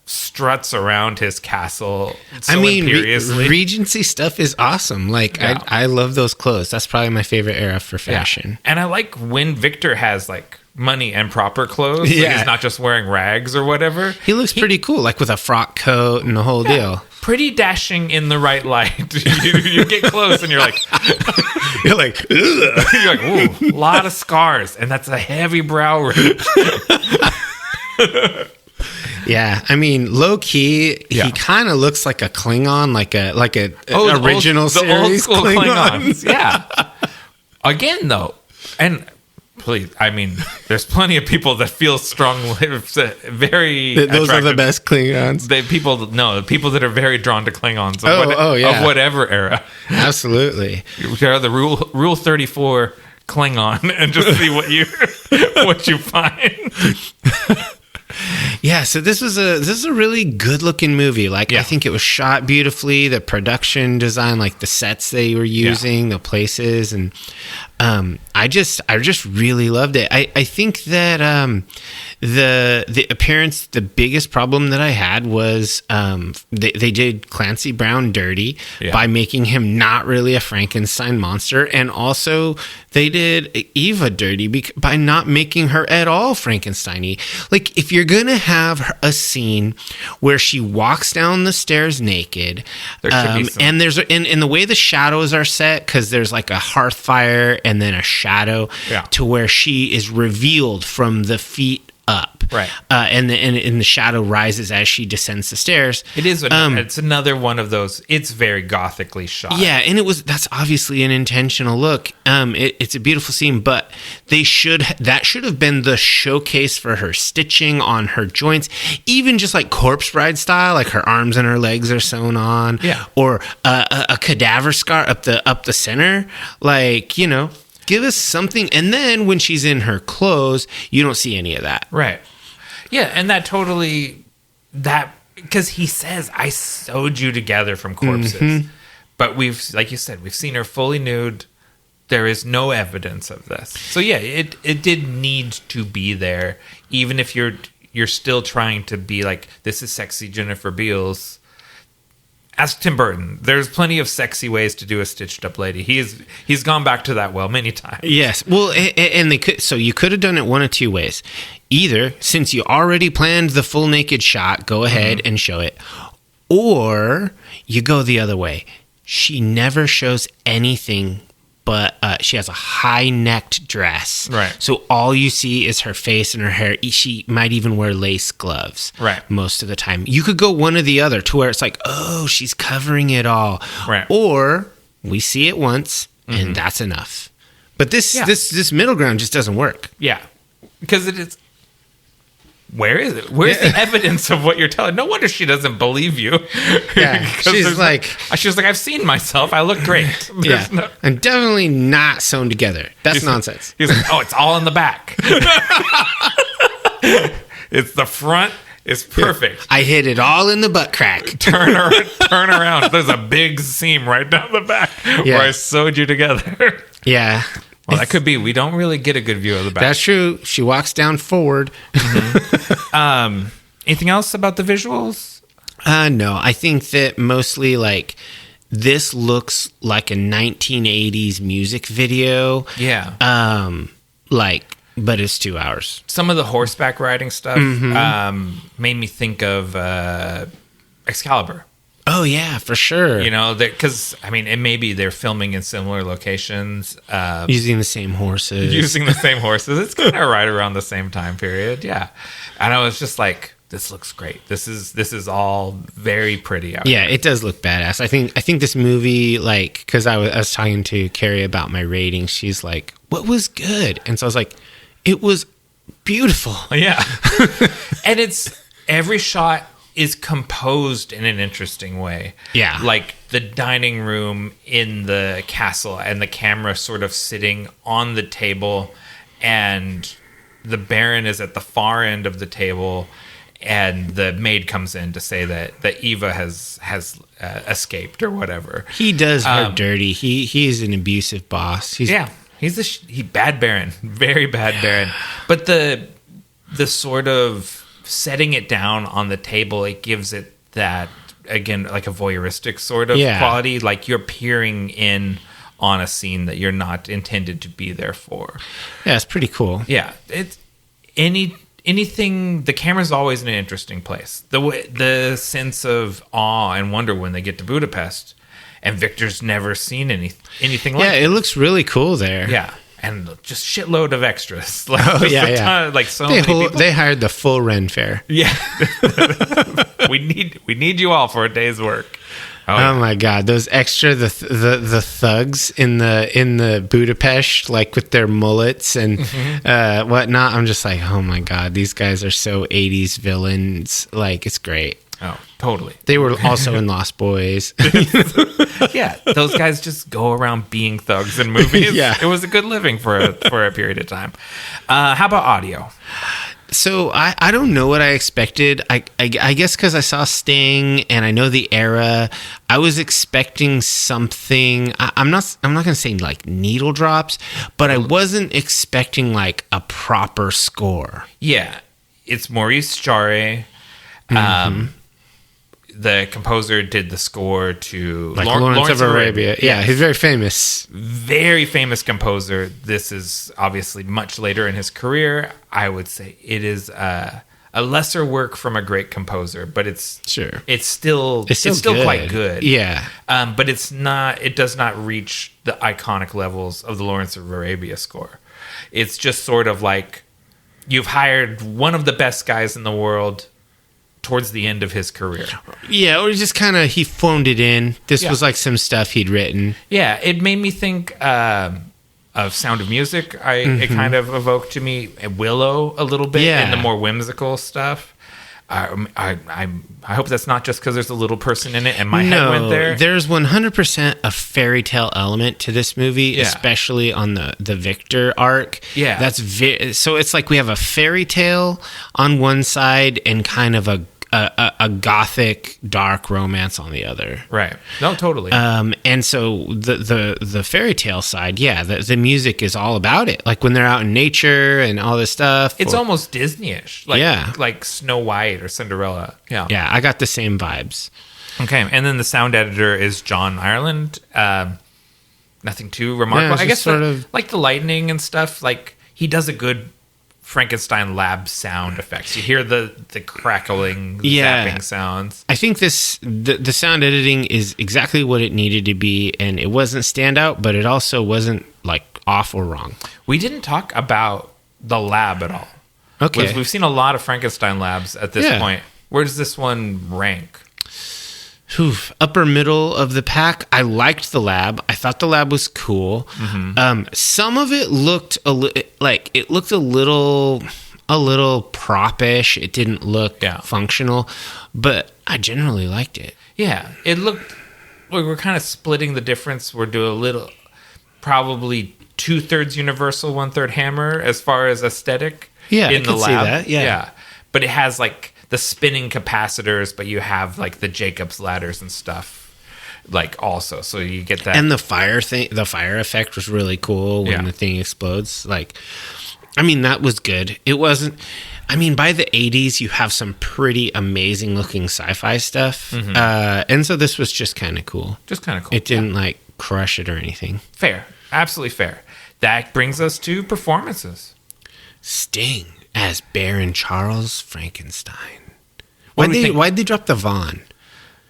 struts around his castle imperiously. Regency stuff is awesome. Like, I love those clothes. That's probably my favorite era for fashion. Yeah. And I like when Victor has, like, money and proper clothes. Yeah. Like he's not just wearing rags or whatever. He looks pretty cool, like with a frock coat and the whole deal. Pretty dashing in the right light. you get close and you're like, you're like, ooh, a lot of scars, and that's a heavy brow ridge. Yeah, I mean, low key, he kind of looks like a Klingon, like a original series old school Klingons. Yeah. Again, though, and. Please, I mean, there's plenty of people that feel strongly, very. Those are the best Klingons. People that are very drawn to Klingons. Of whatever era. Absolutely. They're the Rule 34 Klingon, and just see what you find. Yeah, so this is a really good looking movie. Like, Yeah. I think it was shot beautifully. The production design, like the sets they were using, the places, and I just really loved it. I think that the appearance, the biggest problem that I had was they did Clancy Brown dirty by making him not really a Frankenstein monster, and also they did Eva dirty by not making her at all Frankenstein-y. Like, if you're gonna have a scene where she walks down the stairs naked, There should be some. and there's in the way the shadows are set, because there's like a hearth fire and then a shadow to where she is revealed from the feet up, right? And the shadow rises as she descends the stairs. It is. It's another one of those. It's very gothically shot. Yeah, and that's obviously an intentional look. It's a beautiful scene, but that should have been the showcase for her stitching on her joints, even just like Corpse Bride style, like her arms and her legs are sewn on, or a cadaver scar up the center, like, you know. Give us something, and then when she's in her clothes, you don't see any of that. Right. Yeah, and because he says, I sewed you together from corpses. Mm-hmm. But like you said, we've seen her fully nude. There is no evidence of this. So yeah, it did need to be there, even if you're still trying to be like, this is sexy Jennifer Beals. Ask Tim Burton. There's plenty of sexy ways to do a stitched up lady. He's gone back to that well many times. Yes. Well, and they could. So you could have done it one of two ways. Either, since you already planned the full naked shot, go ahead and show it, or you go the other way. She never shows anything, but she has a high-necked dress. Right. So all you see is her face and her hair. She might even wear lace gloves. Right. Most of the time. You could go one or the other to where it's like, oh, she's covering it all. Right. Or we see it once, and that's enough. But this middle ground just doesn't work. Yeah. Because it is... Where is it? Where's the evidence of what you're telling? No wonder she doesn't believe you. Yeah, she's like, I've seen myself. I look great. I'm definitely not sewn together. That's nonsense. He's like, oh, it's all in the back. It's the front. It's perfect. Yeah. I hit it all in the butt crack. Turn around. There's a big seam right down the back where I sewed you together. Yeah. Well, that could be. We don't really get a good view of the back. That's true. She walks down forward. Anything else about the visuals? No. I think that mostly, like, this looks like a 1980s music video. Yeah. But it's 2 hours. Some of the horseback riding stuff made me think of Excalibur. Oh, yeah, for sure. You know, because, I mean, it may be they're filming in similar locations. Using the same horses. It's kind of right around the same time period. Yeah. And I was just like, this looks great. This is all very pretty out Yeah, here. it does look badass. I think this movie, like, because I was talking to Carrie about my rating. She's like, what was good? And so I was like, it was beautiful. Yeah. And every shot is composed in an interesting way. Yeah. Like the dining room in the castle and the camera sort of sitting on the table, and the Baron is at the far end of the table, and the maid comes in to say that Eva has escaped or whatever. He does her dirty. He is an abusive boss. He's bad Baron. Very bad Baron. But the sort of setting it down on the table, it gives it that, again, like a voyeuristic sort of quality, like you're peering in on a scene that you're not intended to be there for. Yeah, it's pretty cool. Yeah, it's anything. The camera's always in an interesting place. The sense of awe and wonder when they get to Budapest, and Victor's never seen anything like. Yeah, it looks really cool there. Yeah. And just shitload of extras. Like, like so many people. They hired the full Ren Fair. Yeah. we need you all for a day's work. Oh my God, those extra the thugs in the Budapest, like with their mullets and whatnot. I'm just like, oh my God, these guys are so 80s villains. Like, it's great. Oh, totally. They were also in Lost Boys. Yeah, those guys just go around being thugs in movies. Yeah. It was a good living for a period of time. How about audio? So I don't know what I expected. I guess because I saw Sting and I know the era, I was expecting something. I'm not going to say like needle drops, but I wasn't expecting like a proper score. Yeah, it's Maurice Jarre. The composer did the score to Like Lawrence of Arabia. Yeah, he's very famous. Very famous composer. This is obviously much later in his career. I would say it is a lesser work from a great composer, but it's still quite good. Yeah. But it's not. It does not reach the iconic levels of the Lawrence of Arabia score. It's just sort of like you've hired one of the best guys in the world towards the end of his career. Yeah, or just kind of he phoned it in. This was like some stuff he'd written. Yeah, it made me think of Sound of Music. It kind of evoked to me Willow a little bit and the more whimsical stuff. I hope that's not just because there's a little person in it and my head went there. There's 100% a fairy tale element to this movie, especially on the Victor arc. Yeah. That's so it's like we have a fairy tale on one side and kind of a gothic dark romance on the other. Right. No, totally. And so the fairy tale side, the music is all about it. Like when they're out in nature and all this stuff. It's almost Disney-ish. Like Snow White or Cinderella. Yeah. Yeah, I got the same vibes. Okay. And then the sound editor is John Ireland. Nothing too remarkable. I guess sort of like the lightning and stuff, like he does a good Frankenstein lab sound effects. You hear the crackling, zapping sounds. I think the sound editing is exactly what it needed to be, and it wasn't standout, but it also wasn't like off or wrong. We didn't talk about the lab at all. Okay. We've seen a lot of Frankenstein labs at this point. Where does this one rank? Upper middle of the pack. I liked the lab. I thought the lab was cool. Some of it looked a little prop-ish. It didn't look functional, but I generally liked it. Yeah, it looked. We're kind of splitting the difference. We're doing a little, probably 2/3 Universal, 1/3 Hammer as far as aesthetic. Yeah, in I the could lab. see that. Yeah, but it has like the spinning capacitors, but you have like the Jacob's ladders and stuff, like also. So you get that. And the fire effect was really cool when the thing explodes. Like, I mean, that was good. It wasn't. I mean, by the 80s, you have some pretty amazing looking sci-fi stuff, and so this was just kind of cool. It didn't like crush it or anything. Fair, absolutely fair. That brings us to performances. Sting as Baron Charles Frankenstein. Why'd they drop the Von?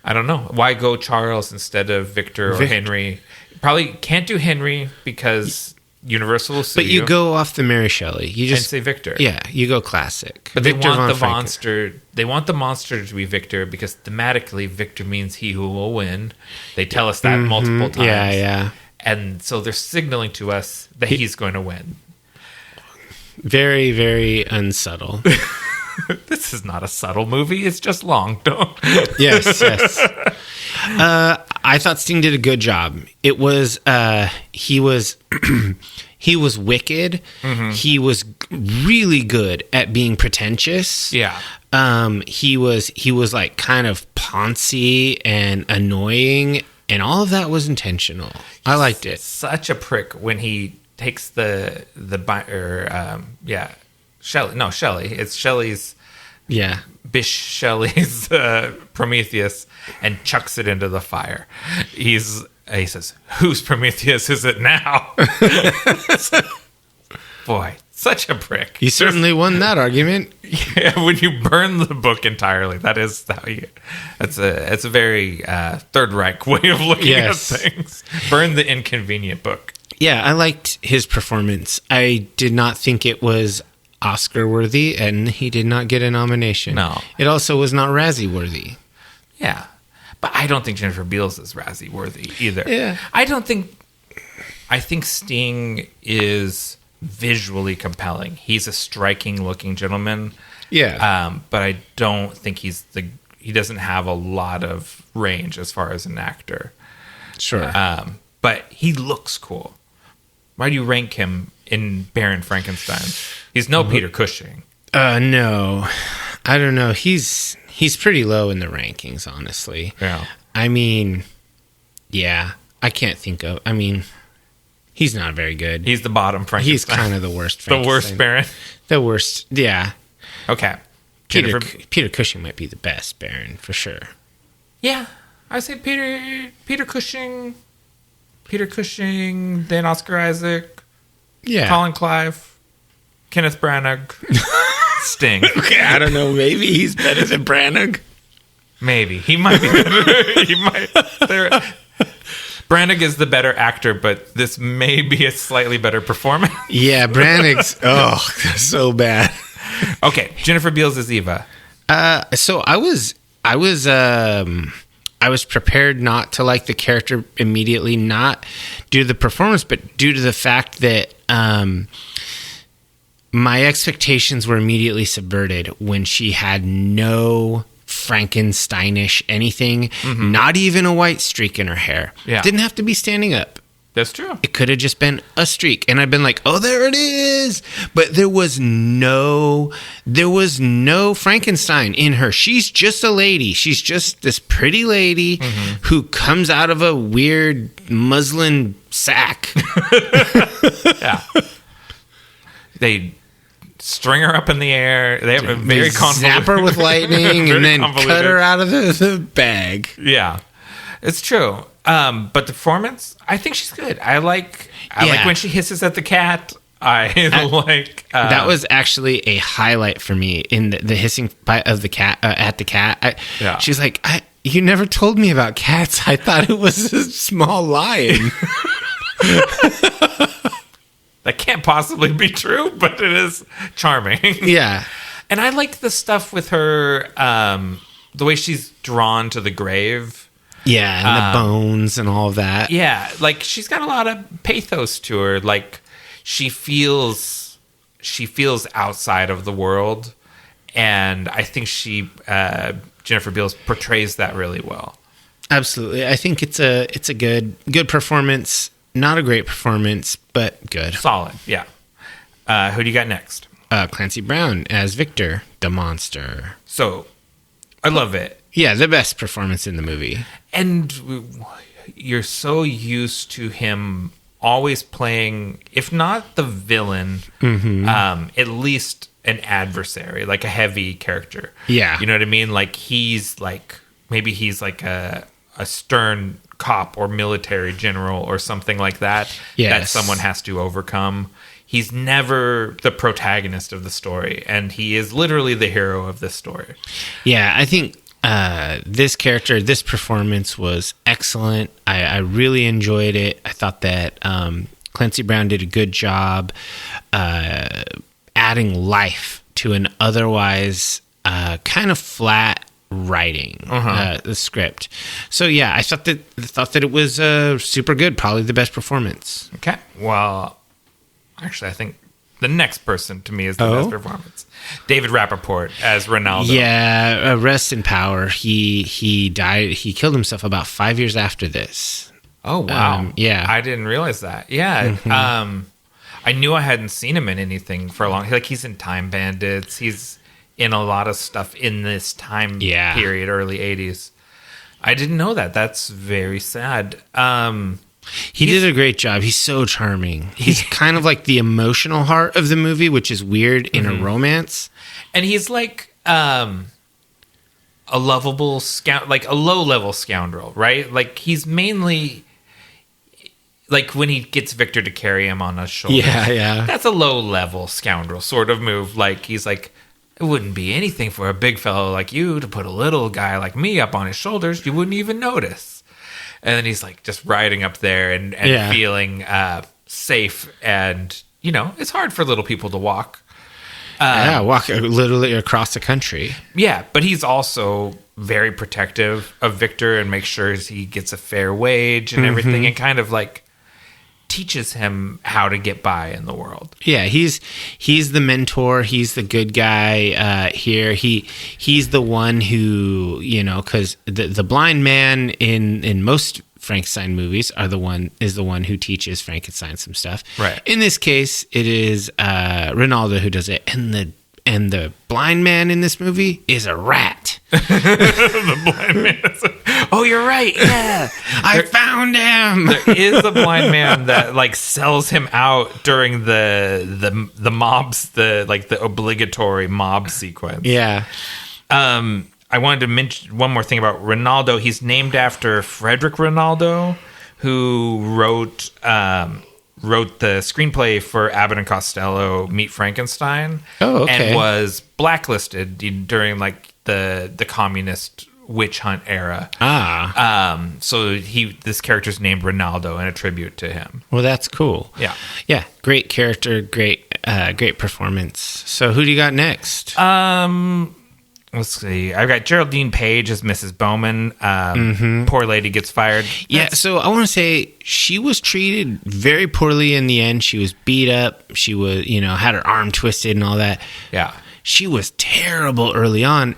I don't know. Why go Charles instead of Victor or Henry? Probably can't do Henry because Universal will sue But you go off the Mary Shelley. You just say Victor. Yeah, you go classic. But Victor they want the monster. They want the monster to be Victor because thematically, Victor means he who will win. They tell us that multiple times. Yeah. And so they're signaling to us that he's going to win. Very, very unsubtle. This is not a subtle movie. It's just long. Don't. Yes. I thought Sting did a good job. It was he was wicked. He was really good at being pretentious. Yeah. He was like kind of poncy and annoying, and all of that was intentional. I liked it. Such a prick when he takes the Shelley. It's Shelley's. Yeah. Bish Shelley's Prometheus and chucks it into the fire. He says, "Whose Prometheus is it now?" Boy, such a prick. You certainly won that argument. Yeah, when you burn the book entirely, that is how you. It's a very Third Reich way of looking at things. Burn the inconvenient book. Yeah, I liked his performance. I did not think it was Oscar worthy, and he did not get a nomination. No. It also was not Razzie worthy. Yeah. But I don't think Jennifer Beals is Razzie worthy either. Yeah. I think Sting is visually compelling. He's a striking looking gentleman. Yeah. But I don't think he doesn't have a lot of range as far as an actor. Sure. But he looks cool. Why do you rank him in Baron Frankenstein? He's no Peter Cushing. No. I don't know. He's pretty low in the rankings, honestly. Yeah. I mean, yeah. I can't think of... I mean, he's not very good. He's the bottom Frankenstein. He's kind of the worst The worst Baron? The worst, yeah. Okay. Peter Cushing might be the best Baron, for sure. Yeah. I say Peter Cushing, then Oscar Isaac, Yeah. Colin Clive, Kenneth Branagh, Sting. Okay, I don't know. Maybe he's better than Branagh. Maybe. He might be better. He might. Branagh is the better actor, but this may be a slightly better performance. Yeah, Branagh's... oh, so bad. Okay, Jennifer Beals as Eva. So I was prepared not to like the character immediately, not due to the performance, but due to the fact that my expectations were immediately subverted when she had no Frankensteinish anything, not even a white streak in her hair. Yeah. Didn't have to be standing up. That's true. It could have just been a streak, and I'd been like, "Oh, there it is!" But there was no Frankenstein in her. She's just a lady. She's just this pretty lady who comes out of a weird muslin sack. Yeah. They string her up in the air. They have a very zap her with lightning, and then cut her out of the bag. Yeah, it's true. But the performance, I think she's good. I like when she hisses at the cat. I like that was actually a highlight for me in the hissing bite of the cat at the cat. She's like, "You never told me about cats. I thought it was a small lion." That can't possibly be true, but it is charming. Yeah, and I like the stuff with her, the way she's drawn to the grave. Yeah, and the bones and all of that. Yeah, like she's got a lot of pathos to her. Like she feels outside of the world, and I think Jennifer Beals portrays that really well. Absolutely, I think it's a good performance. Not a great performance, but good, solid. Yeah. Who do you got next? Clancy Brown as Victor, the monster. So, I love it. Yeah, the best performance in the movie. And you're so used to him always playing, if not the villain, at least an adversary, like a heavy character. Yeah. You know what I mean? Like maybe he's like a stern cop or military general or something like that, that someone has to overcome. He's never the protagonist of the story, and he is literally the hero of this story. Yeah, I think this performance was excellent. I really enjoyed it. I thought that Clancy Brown did a good job adding life to an otherwise kind of flat writing the script. So yeah, I thought that it was super good. Probably the best performance. Okay. Well, actually, I think the next person to me is the best performance. David Rappaport as Ronaldo. Yeah, rest in power. He died. He killed himself about 5 years after this. Oh wow! Yeah, I didn't realize that. Yeah, I knew I hadn't seen him in anything for a long. Like he's in Time Bandits. He's in a lot of stuff in this time period, early 80s. I didn't know that. That's very sad. He did a great job. He's so charming. He's kind of like the emotional heart of the movie, which is weird in a romance. And he's like a lovable like a low-level scoundrel, right? Like he's mainly like when he gets Victor to carry him on his shoulder. Yeah. That's a low-level scoundrel sort of move. Like he's like, it wouldn't be anything for a big fellow like you to put a little guy like me up on his shoulders. You wouldn't even notice. And then he's like just riding up there and feeling safe. And, you know, it's hard for little people to walk. Walk literally across the country. Yeah, but he's also very protective of Victor and makes sure he gets a fair wage and everything, and kind of like teaches him how to get by in the world. Yeah, he's the mentor. He's the good guy here. He's the one who, you know, because the blind man in most Frankenstein movies is the one who teaches Frankenstein some stuff. Right. In this case, it is Ronaldo who does it, and the blind man in this movie is a rat. The blind man. Oh, you're right. Yeah, I found him. There is a blind man that like sells him out during the mobs, the obligatory mob sequence. Yeah. I wanted to mention one more thing about Ronaldo. He's named after Frederick Ronaldo, who wrote the screenplay for Abbott and Costello Meet Frankenstein. Oh, okay. And was blacklisted during like the communist witch hunt era. So this character's named Ronaldo in a tribute to him. Well, that's cool. Yeah. Yeah. Great character. Great performance. So who do you got next? Let's see. I've got Geraldine Page as Mrs. Bowman. Poor lady gets fired. Yeah, so I want to say she was treated very poorly in the end. She was beat up. She was, had her arm twisted and all that. Yeah. She was terrible early on,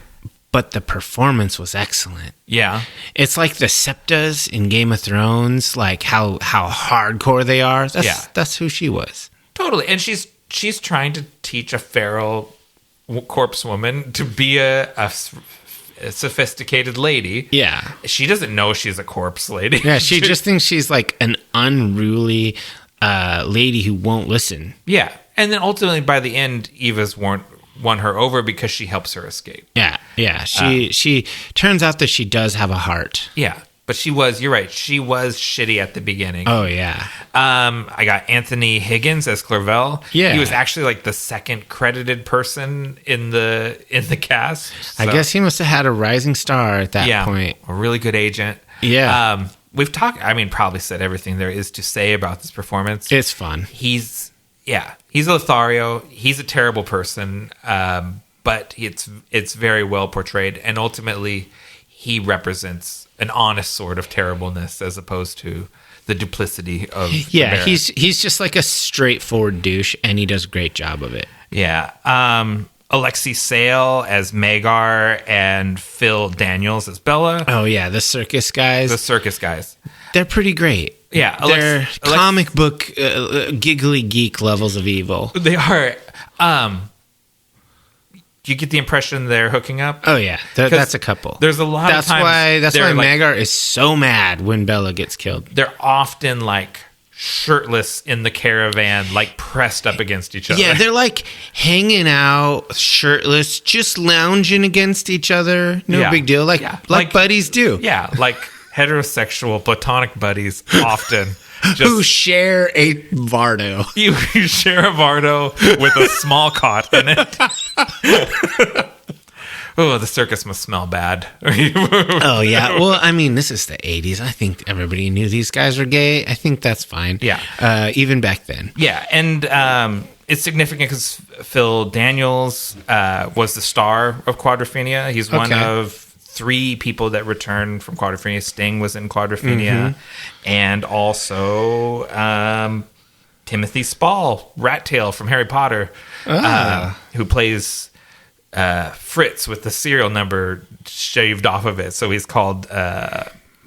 but the performance was excellent. Yeah. It's like the Septas in Game of Thrones, like how hardcore they are. That's who she was. Totally. And she's trying to teach a feral corpse woman to be a sophisticated lady. Yeah. She doesn't know she's a corpse lady. Yeah, she just thinks she's like an unruly lady who won't listen. Yeah. And then ultimately by the end, Eva's won her over because she helps her escape. Yeah. Yeah. She turns out that she does have a heart. Yeah. But you're right. She was shitty at the beginning. Oh, yeah. I got Anthony Higgins as Clerval. Yeah. He was actually like the second credited person in the cast. So. I guess he must have had a rising star at that point. A really good agent. Yeah. We've probably said everything there is to say about this performance. It's fun. He's Lothario. He's a terrible person, but it's very well portrayed. And ultimately, he represents an honest sort of terribleness as opposed to the duplicity of the Baron. He's just like a straightforward douche, and he does a great job of it. Yeah. Alexi Sale as Magar and Phil Daniels as Bella. Oh, yeah, the circus guys. They're pretty great. Yeah. They're comic book giggly geek levels of evil. They are. Do you get the impression they're hooking up? Oh, yeah. That's a couple. There's a lot of times... That's why Magar is so mad when Bella gets killed. They're often, like, shirtless in the caravan, like, pressed up against each other. Yeah, they're, like, hanging out, shirtless, just lounging against each other. No big deal. Like buddies do. Yeah, like heterosexual platonic buddies often... who share a Vardo. You share a Vardo with a small cot in it. Oh, the circus must smell bad. Oh, yeah. Well, I mean, this is the 80s. I think everybody knew these guys were gay. I think that's fine. Yeah. Even back then. Yeah, and it's significant because Phil Daniels was the star of Quadrophenia. He's one of 3 people that returned from Quadrophenia. Sting was in Quadrophenia. And also Timothy Spall, Rat Tail from Harry Potter, who plays Fritz with the serial number shaved off of it. So he's called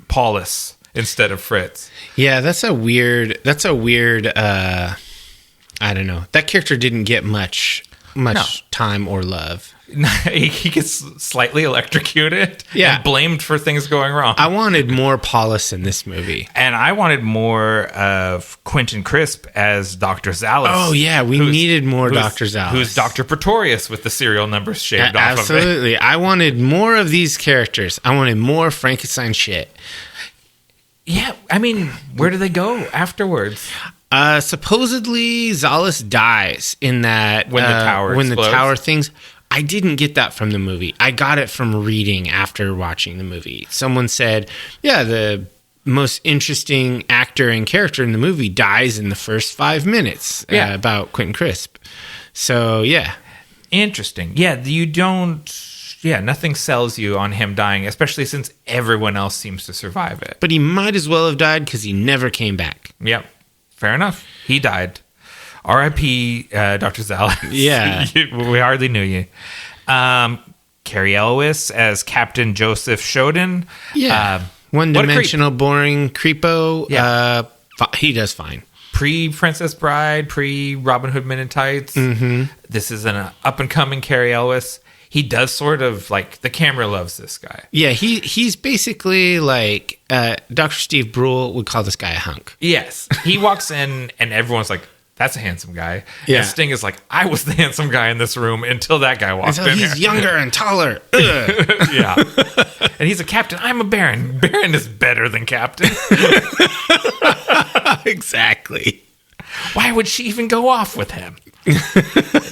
Paulus instead of Fritz. Yeah, that's a weird I don't know. That character didn't get much time or love. He gets slightly electrocuted and blamed for things going wrong. I wanted more Paulus in this movie. And I wanted more of Quentin Crisp as Dr. Zallis. Oh, yeah. We needed more Dr. Zallis. Who's Dr. Pretorius with the serial numbers shaved off of it. Absolutely. I wanted more of these characters. I wanted more Frankenstein shit. Yeah. I mean, where do they go afterwards? Supposedly, Zallis dies in that... When the tower explodes. When the tower things... I didn't get that from the movie. I got it from reading after watching the movie. Someone said, yeah, the most interesting actor and character in the movie dies in the first 5 minutes about Quentin Crisp. So, yeah. Interesting. Yeah, nothing sells you on him dying, especially since everyone else seems to survive it. But he might as well have died because he never came back. Yep. Fair enough. He died. R.I.P. Dr. Zallis. Yeah. We hardly knew you. Carrie Elwes as Captain Joseph Shoden. Yeah. One-dimensional, boring creepo. Yeah. He does fine. pre-Princess Bride, pre-Robin Hood Men in Tights. This is an up-and-coming Cary Elwes. He does sort of like, the camera loves this guy. Yeah, he's basically like Dr. Steve Brule would call this guy a hunk. Yes. He walks in and everyone's like, that's a handsome guy. Yeah. And Sting is like, I was the handsome guy in this room until that guy walked in. He's younger and taller. Yeah. And he's a captain. I'm a baron. Baron is better than captain. Exactly. Why would she even go off with him?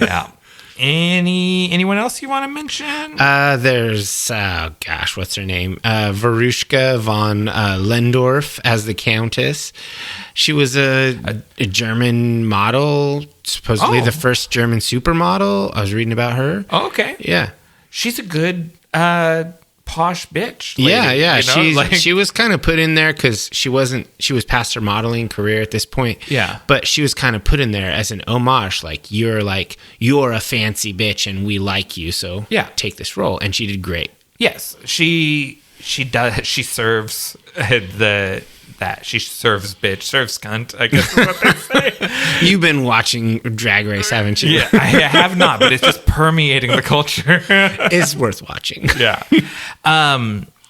Yeah. Anyone else you want to mention? There's what's her name? Veruschka von Lendorf as the Countess. She was a German model, supposedly the first German supermodel. I was reading about her. Oh, okay. Yeah, she's a good posh bitch. Lady, yeah. You know? She was kind of put in there because she was past her modeling career at this point. Yeah, but she was kind of put in there as an homage, like you're a fancy bitch and we like you, so yeah, take this role, and she did great. Yes, she does. She serves she serves bitch, serves cunt, I guess is what they say. You've been watching Drag Race, haven't you? Yeah, I have not, but it's just permeating the culture. It's worth watching. Yeah.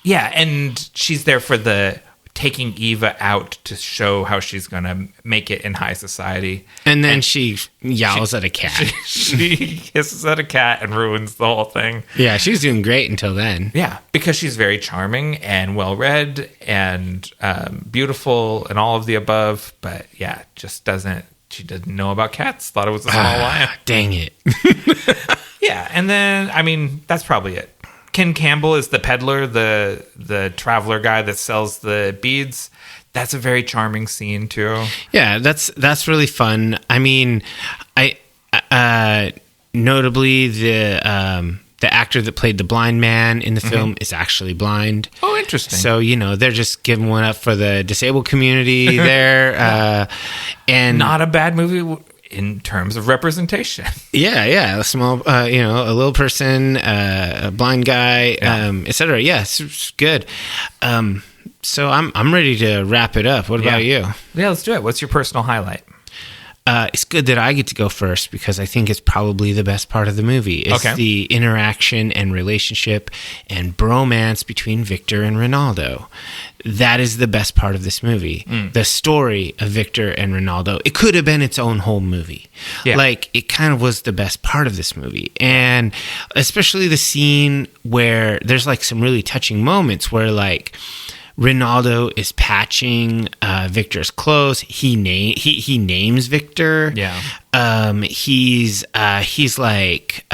Yeah, and she's there for the taking Eva out to show how she's going to make it in high society. And then she yowls at a cat. She hisses at a cat and ruins the whole thing. Yeah, she was doing great until then. Yeah, because she's very charming and well-read and beautiful and all of the above. But yeah, she didn't know about cats. Thought it was a small lion. Dang it. Yeah, and then, I mean, that's probably it. Ken Campbell is the peddler, the traveler guy that sells the beads. That's a very charming scene too. Yeah, that's really fun. I mean, notably the actor that played the blind man in the film is actually blind. Oh, interesting. So, they're just giving one up for the disabled community there. And not a bad movie in terms of representation. Yeah. A small, a little person, a blind guy, etc. Yeah, it's good. So I'm ready to wrap it up. What about you? Yeah, let's do it. What's your personal highlight? It's good that I get to go first because I think it's probably the best part of the movie. It's the interaction and relationship and bromance between Victor and Ronaldo. That is the best part of this movie. The story of Victor and Ronaldo. It could have been its own whole movie. Yeah. Like, it kind of was the best part of this movie. And especially the scene where there's like some really touching moments where like Ronaldo is patching Victor's clothes. He names Victor. Yeah. He's like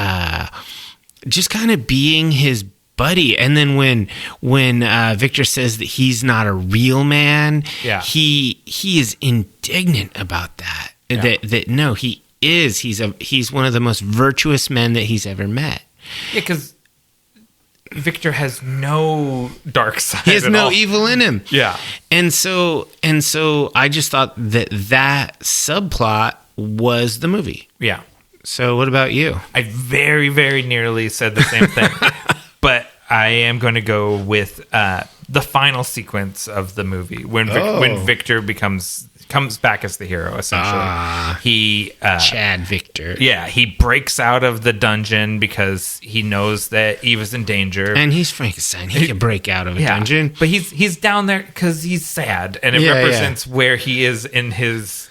just kind of being his buddy. And then when Victor says that he's not a real man, he is indignant about that. Yeah. That no, he is. He's one of the most virtuous men that he's ever met. Yeah, because Victor has no dark side. He has no evil in him. Yeah. And so I just thought that subplot was the movie. Yeah. So what about you? I very, very nearly said the same thing. But I am going to go with the final sequence of the movie when Victor comes back as the hero, essentially. Chad Victor. Yeah, he breaks out of the dungeon because he knows that Eva's in danger. And he's Frankenstein. He can break out of a dungeon. But he's down there because he's sad, and it represents where he is in his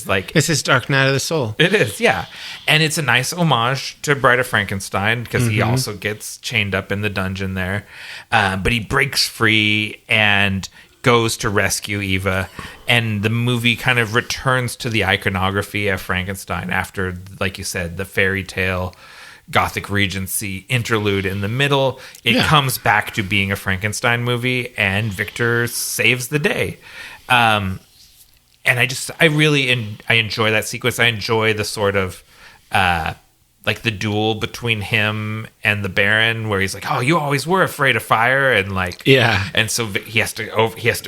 like... It's his dark night of the soul. It is, yeah. And it's a nice homage to Bride of Frankenstein because he also gets chained up in the dungeon there. But he breaks free and goes to rescue Eva, and the movie kind of returns to the iconography of Frankenstein after, like you said, the fairy tale Gothic Regency interlude in the middle. It comes back to being a Frankenstein movie, and Victor saves the day. And I really enjoy that sequence. I enjoy the sort of like the duel between him and the Baron, where he's like, "Oh, you always were afraid of fire," and like, and so he has to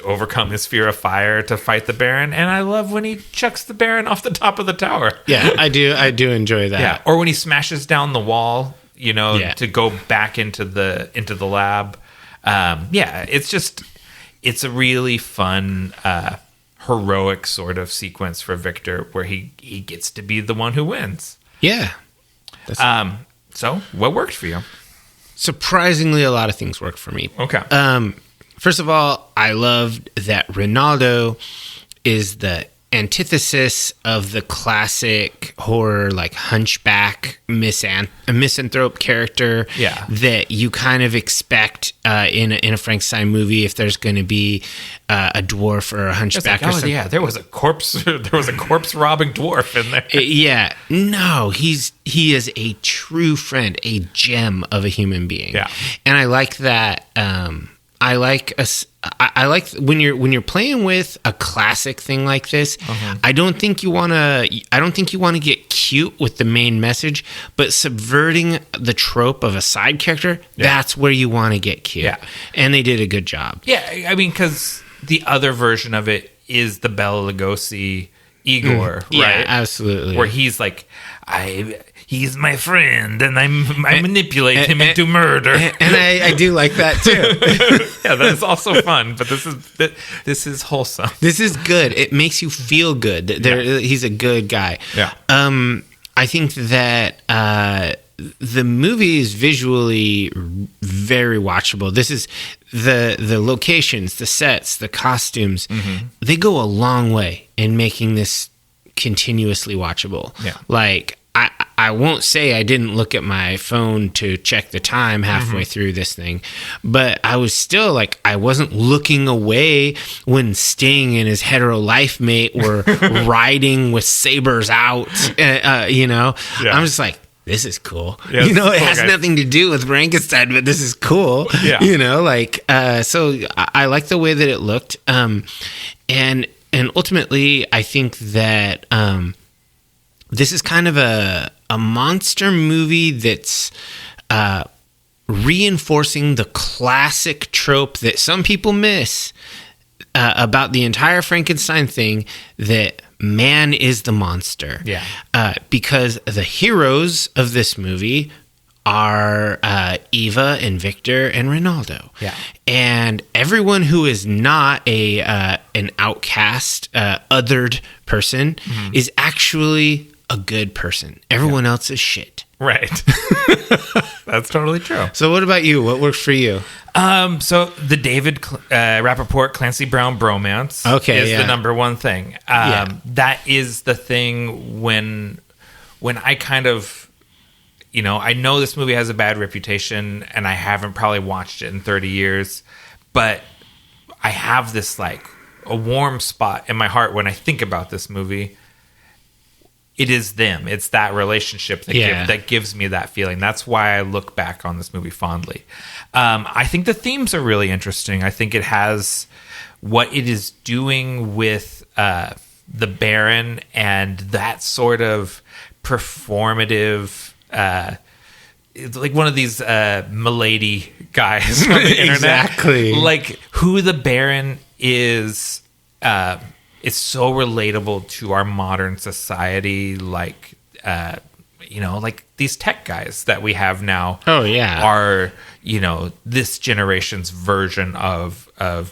overcome his fear of fire to fight the Baron. And I love when he chucks the Baron off the top of the tower. Yeah, I do enjoy that. Yeah, or when he smashes down the wall, to go back into the lab. It's a really fun heroic sort of sequence for Victor where he gets to be the one who wins. Yeah. So what worked for you? Surprisingly, a lot of things worked for me. Okay. First of all, I loved that Ronaldo is the antithesis of the classic horror, like hunchback misanthrope character that you kind of expect in a Frankenstein movie if there's going to be a dwarf or a hunchback. Like, yeah, there was a corpse robbing dwarf in there. Yeah, no, he is a true friend, a gem of a human being. Yeah, and I like that. I like when you're playing with a classic thing like this. I don't think you want to get cute with the main message, but subverting the trope of a side character, that's where you want to get cute. Yeah. And they did a good job. Yeah, I mean, because the other version of it is the Bela Lugosi Igor, right? Yeah, absolutely. Where he's like, he's my friend, and I manipulate him into murder. And I do like that too. Yeah, that is also fun. But this is wholesome. This is good. It makes you feel good. He's a good guy. Yeah. I think that the movie is visually very watchable. This is the locations, the sets, the costumes. They go a long way in making this continuously watchable. Yeah. Like, I won't say I didn't look at my phone to check the time halfway through this thing, but I was still like, I wasn't looking away when Sting and his hetero life mate were riding with sabers out, I'm just like, this is cool. Yeah, it has nothing to do with Frankenstein, but this is cool. Yeah. So I like the way that it looked. And ultimately, I think that this is kind of a monster movie that's reinforcing the classic trope that some people miss about the entire Frankenstein thing, that man is the monster. Yeah. Because the heroes of this movie are Eva and Victor and Ronaldo. Yeah. And everyone who is not an outcast, othered person is actually a good person. Everyone else is shit. Right. That's totally true. So what about you? What worked for you? So the David Rappaport, Clancy Brown bromance is the number one thing. That is the thing when I kind of, I know this movie has a bad reputation and I haven't probably watched it in 30 years, but I have this like a warm spot in my heart when I think about this movie. It is them. It's that relationship that gives me that feeling. That's why I look back on this movie fondly. I think the themes are really interesting. I think it has what it is doing with the Baron and that sort of performative, like one of these milady guys on the internet. Exactly. Like who the Baron is. It's so relatable to our modern society, like like these tech guys that we have now. Oh yeah, are this generation's version of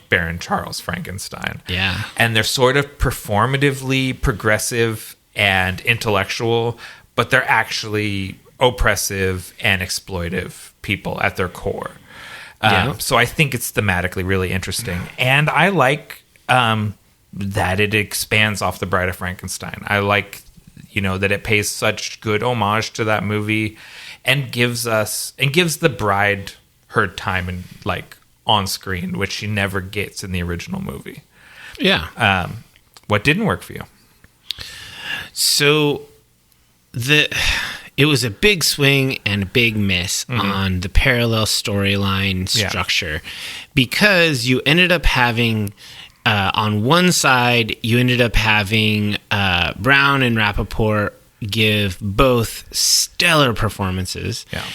Baron Charles Frankenstein. Yeah, and they're sort of performatively progressive and intellectual, but they're actually oppressive and exploitive people at their core. So I think it's thematically really interesting, and I like. That it expands off the Bride of Frankenstein. I like, that it pays such good homage to that movie and gives the bride her time and like on screen, which she never gets in the original movie. Yeah. What didn't work for you? So it was a big swing and a big miss on the parallel storyline structure because you ended up having on one side, you ended up having Brown and Rappaport give both stellar performances. Yeah.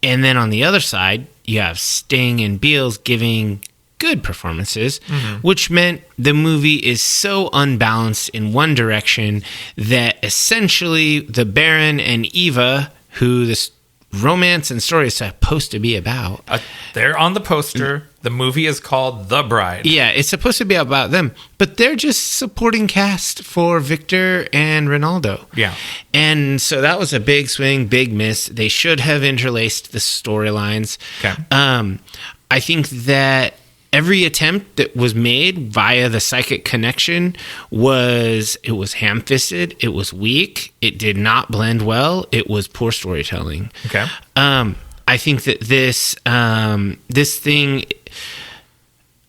And then on the other side, you have Sting and Beals giving good performances, which meant the movie is so unbalanced in one direction that essentially the Baron and Eva, who this romance and story is supposed to be about. They're on the poster. The movie is called The Bride. Yeah, it's supposed to be about them, but they're just supporting cast for Victor and Ronaldo. Yeah. And so that was a big swing, big miss. They should have interlaced the storylines. Okay. I think that every attempt that was made via the psychic connection was ham-fisted. It was weak. It did not blend well. It was poor storytelling. Okay. I think that this thing,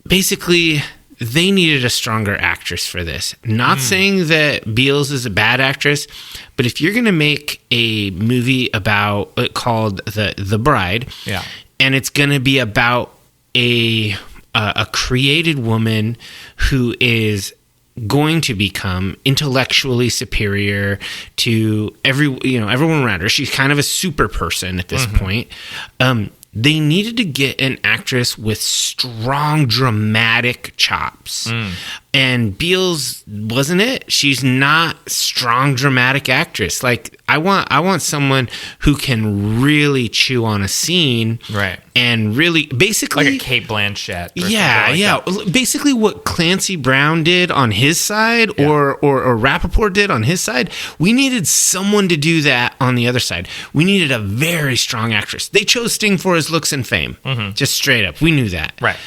basically, they needed a stronger actress for this. Not saying that Beals is a bad actress, but if you're going to make a movie called The Bride, yeah, and it's going to be about a created woman who is going to become intellectually superior to everyone around her. She's kind of a super person at this point. They needed to get an actress with strong dramatic chops. And Beals wasn't it. She's not strong dramatic actress. Like I want someone who can really chew on a scene. Right. And really basically like a Cate Blanchett. Yeah. That. Basically what Clancy Brown did on his side or Rappaport did on his side, we needed someone to do that on the other side. We needed a very strong actress. They chose Sting for his looks and fame. Just straight up. We knew that. Right.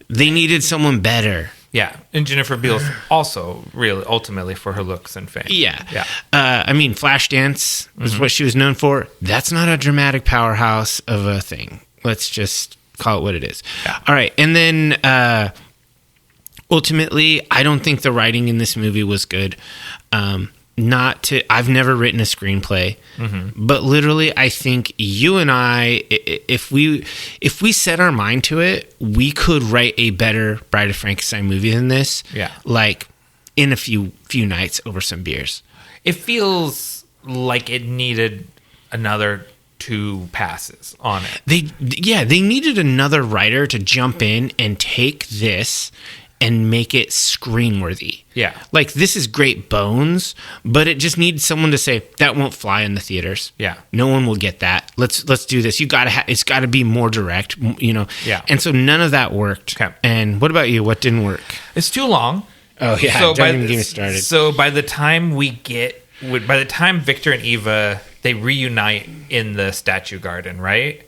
They needed someone better. Yeah, and Jennifer Beals also really ultimately for her looks and fame. Yeah. I mean, Flashdance was what she was known for. That's not a dramatic powerhouse of a thing. Let's just call it what it is. Yeah. All right, and then ultimately, I don't think the writing in this movie was good. I've never written a screenplay, but literally I think you and I, if we set our mind to it, we could write a better Bride of Frankenstein movie than this. Yeah. Like in a few nights over some beers. It feels like it needed another 2 passes on it. They needed another writer to jump in and take this and make it screen-worthy. Yeah. Like, this is great bones, but it just needs someone to say, that won't fly in the theaters. Yeah. No one will get that. Let's do this. It's got to be more direct, Yeah. And so none of that worked. Okay. And what about you? What didn't work? It's too long. Oh, yeah. Don't even get me started. So by the time Victor and Eva, they reunite in the statue garden, right?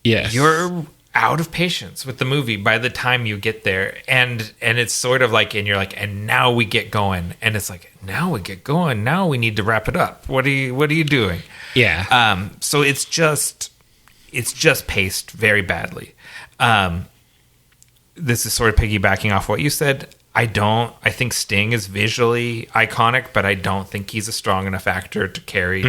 Yes. You're out of patience with the movie by the time you get there, and it's sort of like, and you're like, and now we get going, and it's like, now we get going, now we need to wrap it up. What are you doing? Yeah. So it's just paced very badly. This is sort of piggybacking off what you said. I think Sting is visually iconic, but I don't think he's a strong enough actor to carry,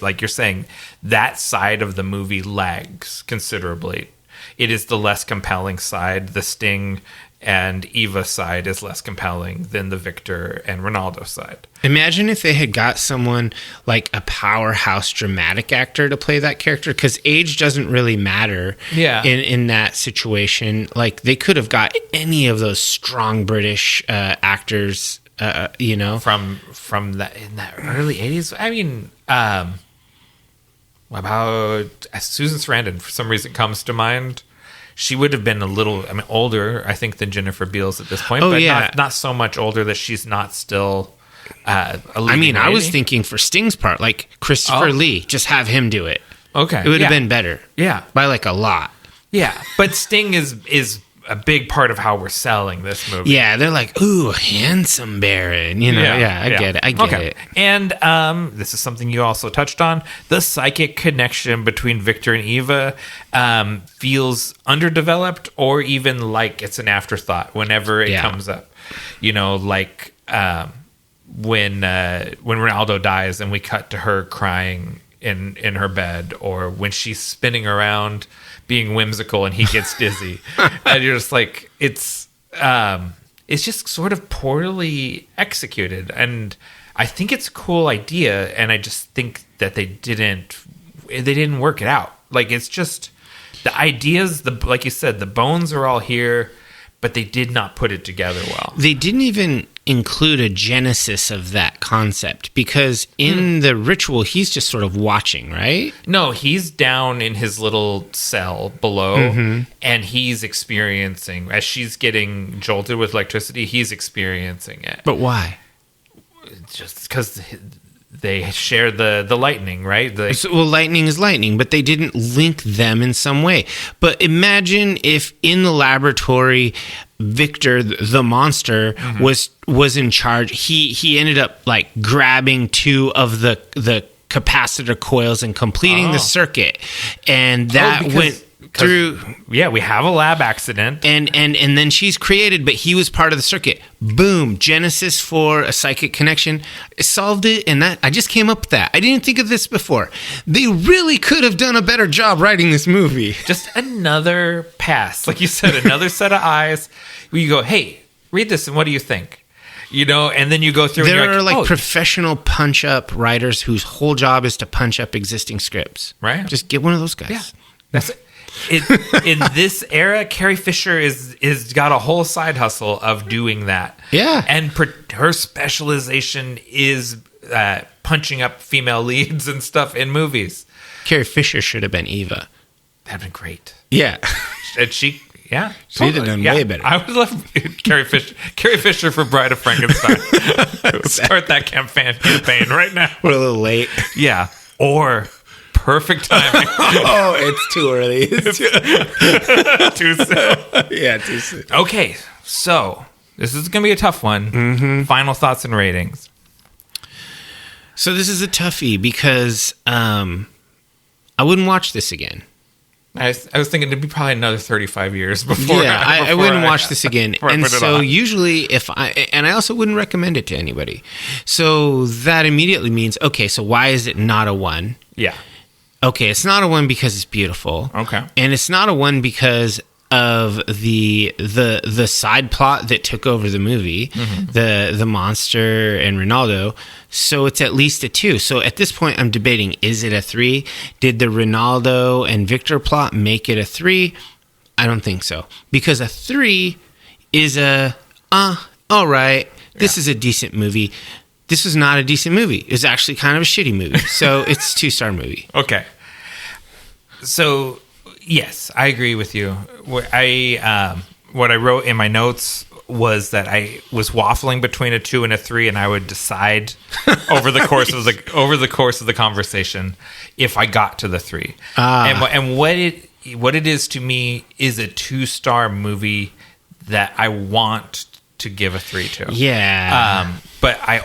like you're saying, that side of the movie lags considerably. It is the less compelling side. The Sting and Eva side is less compelling than the Victor and Ronaldo side. Imagine if they had got someone like a powerhouse dramatic actor to play that character, because age doesn't really matter in that situation. Like, they could have got any of those strong British actors, From that in that early 80s. I mean, about Susan Sarandon, for some reason, comes to mind. She would have been a little, older, I think, than Jennifer Beals at this point. Oh, but yeah. not so much older that she's not still a leading lady. I was thinking for Sting's part, like Christopher Lee, just have him do it. Okay. It would have been better. Yeah. By like a lot. Yeah. But Sting is a big part of how we're selling this movie. Yeah, they're like, ooh, handsome Baron. I get it. I get it. And this is something you also touched on. The psychic connection between Victor and Eva feels underdeveloped, or even like it's an afterthought whenever it comes up. Like when Ronaldo dies and we cut to her crying in her bed, or when she's spinning around being whimsical and he gets dizzy. And you're just like, it's just sort of poorly executed. And I think it's a cool idea, and I just think that they didn't work it out. Like, it's just the ideas, like you said, the bones are all here, but they did not put it together well. They didn't even include a genesis of that concept, because in the ritual he's just sort of watching, right? No, he's down in his little cell below, and he's experiencing, as she's getting jolted with electricity, he's experiencing it. But why? Just because they share the lightning, right? Well, lightning is lightning, but they didn't link them in some way. But imagine if in the laboratory, Victor, the monster, was in charge. He ended up like grabbing two of the capacitor coils and completing the circuit, and that went through. Yeah, we have a lab accident, and then she's created, but he was part of the circuit. Boom, genesis for a psychic connection. It solved it, and that I just came up with that. I didn't think of this before. They really could have done a better job writing this movie. Just another pass, like you said, another set of eyes. Where you go, hey, read this, and what do you think? You know, and then you go through. There and you're are like professional punch-up writers whose whole job is to punch up existing scripts. Right. Just get one of those guys. Yeah, that's it. In this era, Carrie Fisher is got a whole side hustle of doing that. Yeah, and her specialization is punching up female leads and stuff in movies. Carrie Fisher should have been Eva. That'd been great. Yeah, and she'd have done way better. I would love Carrie Fisher for Bride of Frankenstein. Start that campaign right now. We're a little late. Yeah, or. Perfect timing. Oh, it's too early. It's too soon. Yeah, too soon. Okay, so this is going to be a tough one. Final thoughts and ratings. So this is a toughie because I wouldn't watch this again. I was thinking it'd be probably another 35 years before. Yeah, I wouldn't watch this again. And so usually I also wouldn't recommend it to anybody. So that immediately means, okay, so why is it not a 1? Yeah. Okay, it's not a 1 because it's beautiful. Okay. And it's not a 1 because of the side plot that took over the movie, the monster and Ronaldo. So it's at least a 2. So at this point, I'm debating, is it a 3? Did the Ronaldo and Victor plot make it a 3? I don't think so. Because a 3 is all right, this is a decent movie. This was not a decent movie. It was actually kind of a shitty movie. So it's a 2-star movie. Okay. So, yes, I agree with you. What I wrote in my notes was that I was waffling between a 2 and a 3, and I would decide over the course of the conversation if I got to the 3. And what it is to me is a 2-star movie that I want to give a 3 to. Yeah. But I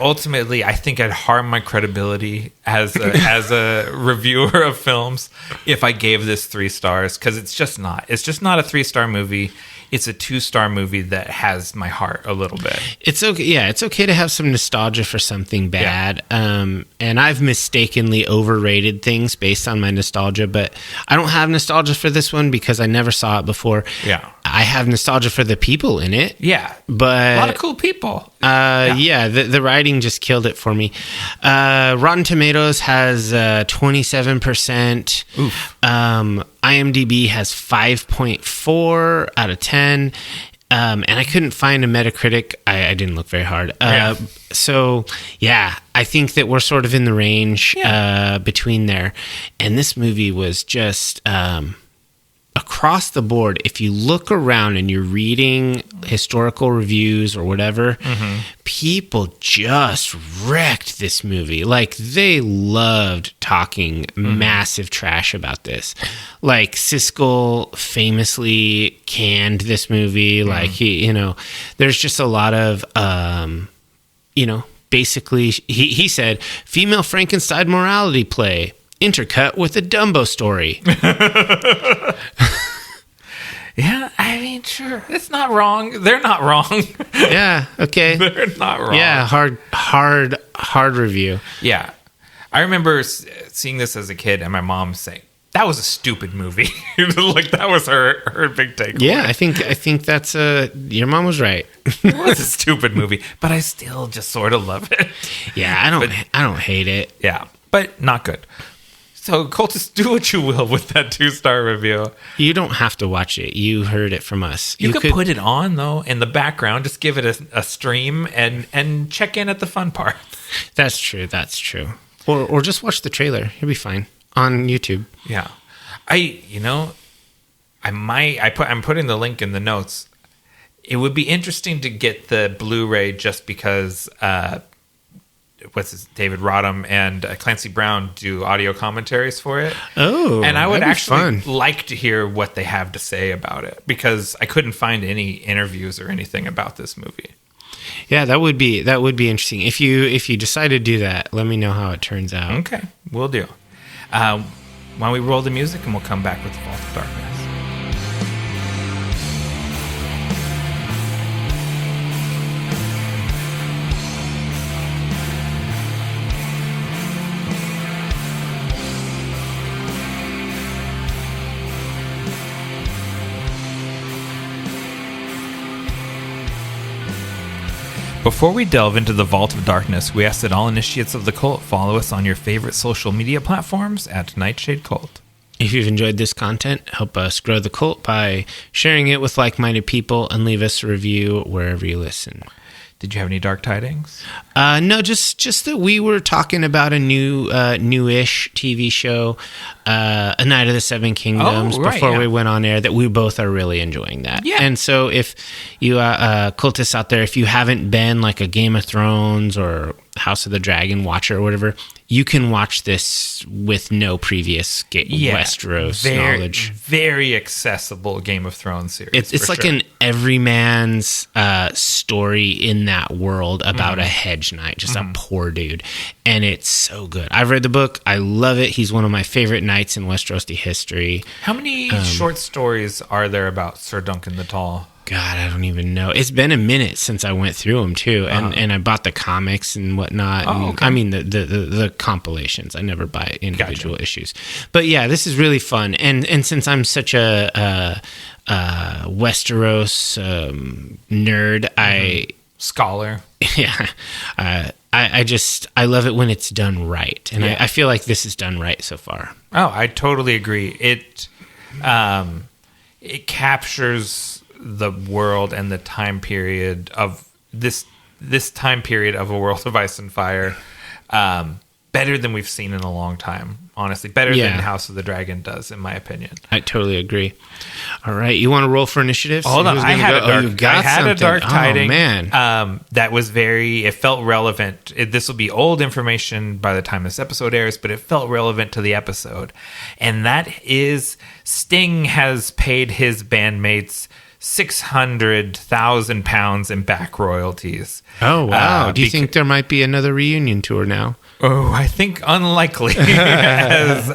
think I'd harm my credibility as a reviewer of films if I gave this 3 stars, because it's just not a 3-star movie. It's a 2-star movie that has my heart a little bit. It's okay. Yeah, it's okay to have some nostalgia for something bad. Yeah. And I've mistakenly overrated things based on my nostalgia, but I don't have nostalgia for this one because I never saw it before. Yeah. I have nostalgia for the people in it. Yeah. But a lot of cool people. The writing just killed it for me. Rotten Tomatoes has 27%. Oof. IMDb has 5.4 out of 10. And I couldn't find a Metacritic. I didn't look very hard. So, yeah, I think that we're sort of in the range between there. And this movie was just across the board. If you look around and you're reading historical reviews or whatever, people just wrecked this movie. Like, they loved talking massive trash about this. Like, Siskel famously canned this movie. Like, there's just a lot of, basically, he said, female Frankenstein morality play, intercut with a Dumbo story. Yeah, I mean, sure. It's not wrong. They're not wrong. Yeah, okay. They're not wrong. Yeah, hard review. Yeah. I remember seeing this as a kid and my mom saying, that was a stupid movie. Like, that was her big takeaway. Yeah, I think that's your mom was right. It was a stupid movie, but I still just sort of love it. Yeah, I don't hate it. Yeah, but not good. So, Cultists, do what you will with that 2-star review. You don't have to watch it. You heard it from us. You could put it on, though, in the background. Just give it a stream and check in at the fun part. That's true. That's true. Or just watch the trailer. You'll be fine on YouTube. Yeah. I'm putting the link in the notes. It would be interesting to get the Blu-ray just because David Roddam and Clancy Brown do audio commentaries for it. Oh, and I would actually like to hear what they have to say about it because I couldn't find any interviews or anything about this movie. Yeah, that would be interesting. If you decide to do that, let me know how it turns out. Okay, we'll do. Why don't we roll the music and we'll come back with the Vault of Darkness. Before we delve into the Vault of Darkness, we ask that all initiates of the cult follow us on your favorite social media platforms at Nightshade Cult. If you've enjoyed this content, help us grow the cult by sharing it with like-minded people and leave us a review wherever you listen. Did you have any dark tidings? No, just that we were talking about a newish TV show, A Night of the Seven Kingdoms, before we went on air, that we both are really enjoying that. Yeah. And so if you cultists out there, if you haven't been like a Game of Thrones or House of the Dragon watcher or whatever, you can watch this with no previous Westeros knowledge. Very accessible Game of Thrones series. It's like an everyman's story in that world about a hedge knight, just a poor dude. And it's so good. I've read the book. I love it. He's one of my favorite knights in Westerosi history. How many short stories are there about Sir Duncan the Tall? God, I don't even know. It's been a minute since I went through them too, and I bought the comics and whatnot. Okay. I mean the compilations. I never buy individual issues, but yeah, this is really fun. And since I'm such a Westeros nerd, Scholar, yeah, I love it when it's done right, and I feel like this is done right so far. Oh, I totally agree. It captures the world and the time period of this time period of A World of Ice and Fire better than we've seen in a long time. Honestly, better than House of the Dragon does, in my opinion. I totally agree. All right, you want to roll for initiatives? Hold on, I had a dark tiding. Oh, man. That was it felt relevant. This will be old information by the time this episode airs, but it felt relevant to the episode. And that is Sting has paid his bandmates £600,000 in back royalties. Oh, wow. Do you think there might be another reunion tour now? Oh, I think unlikely. As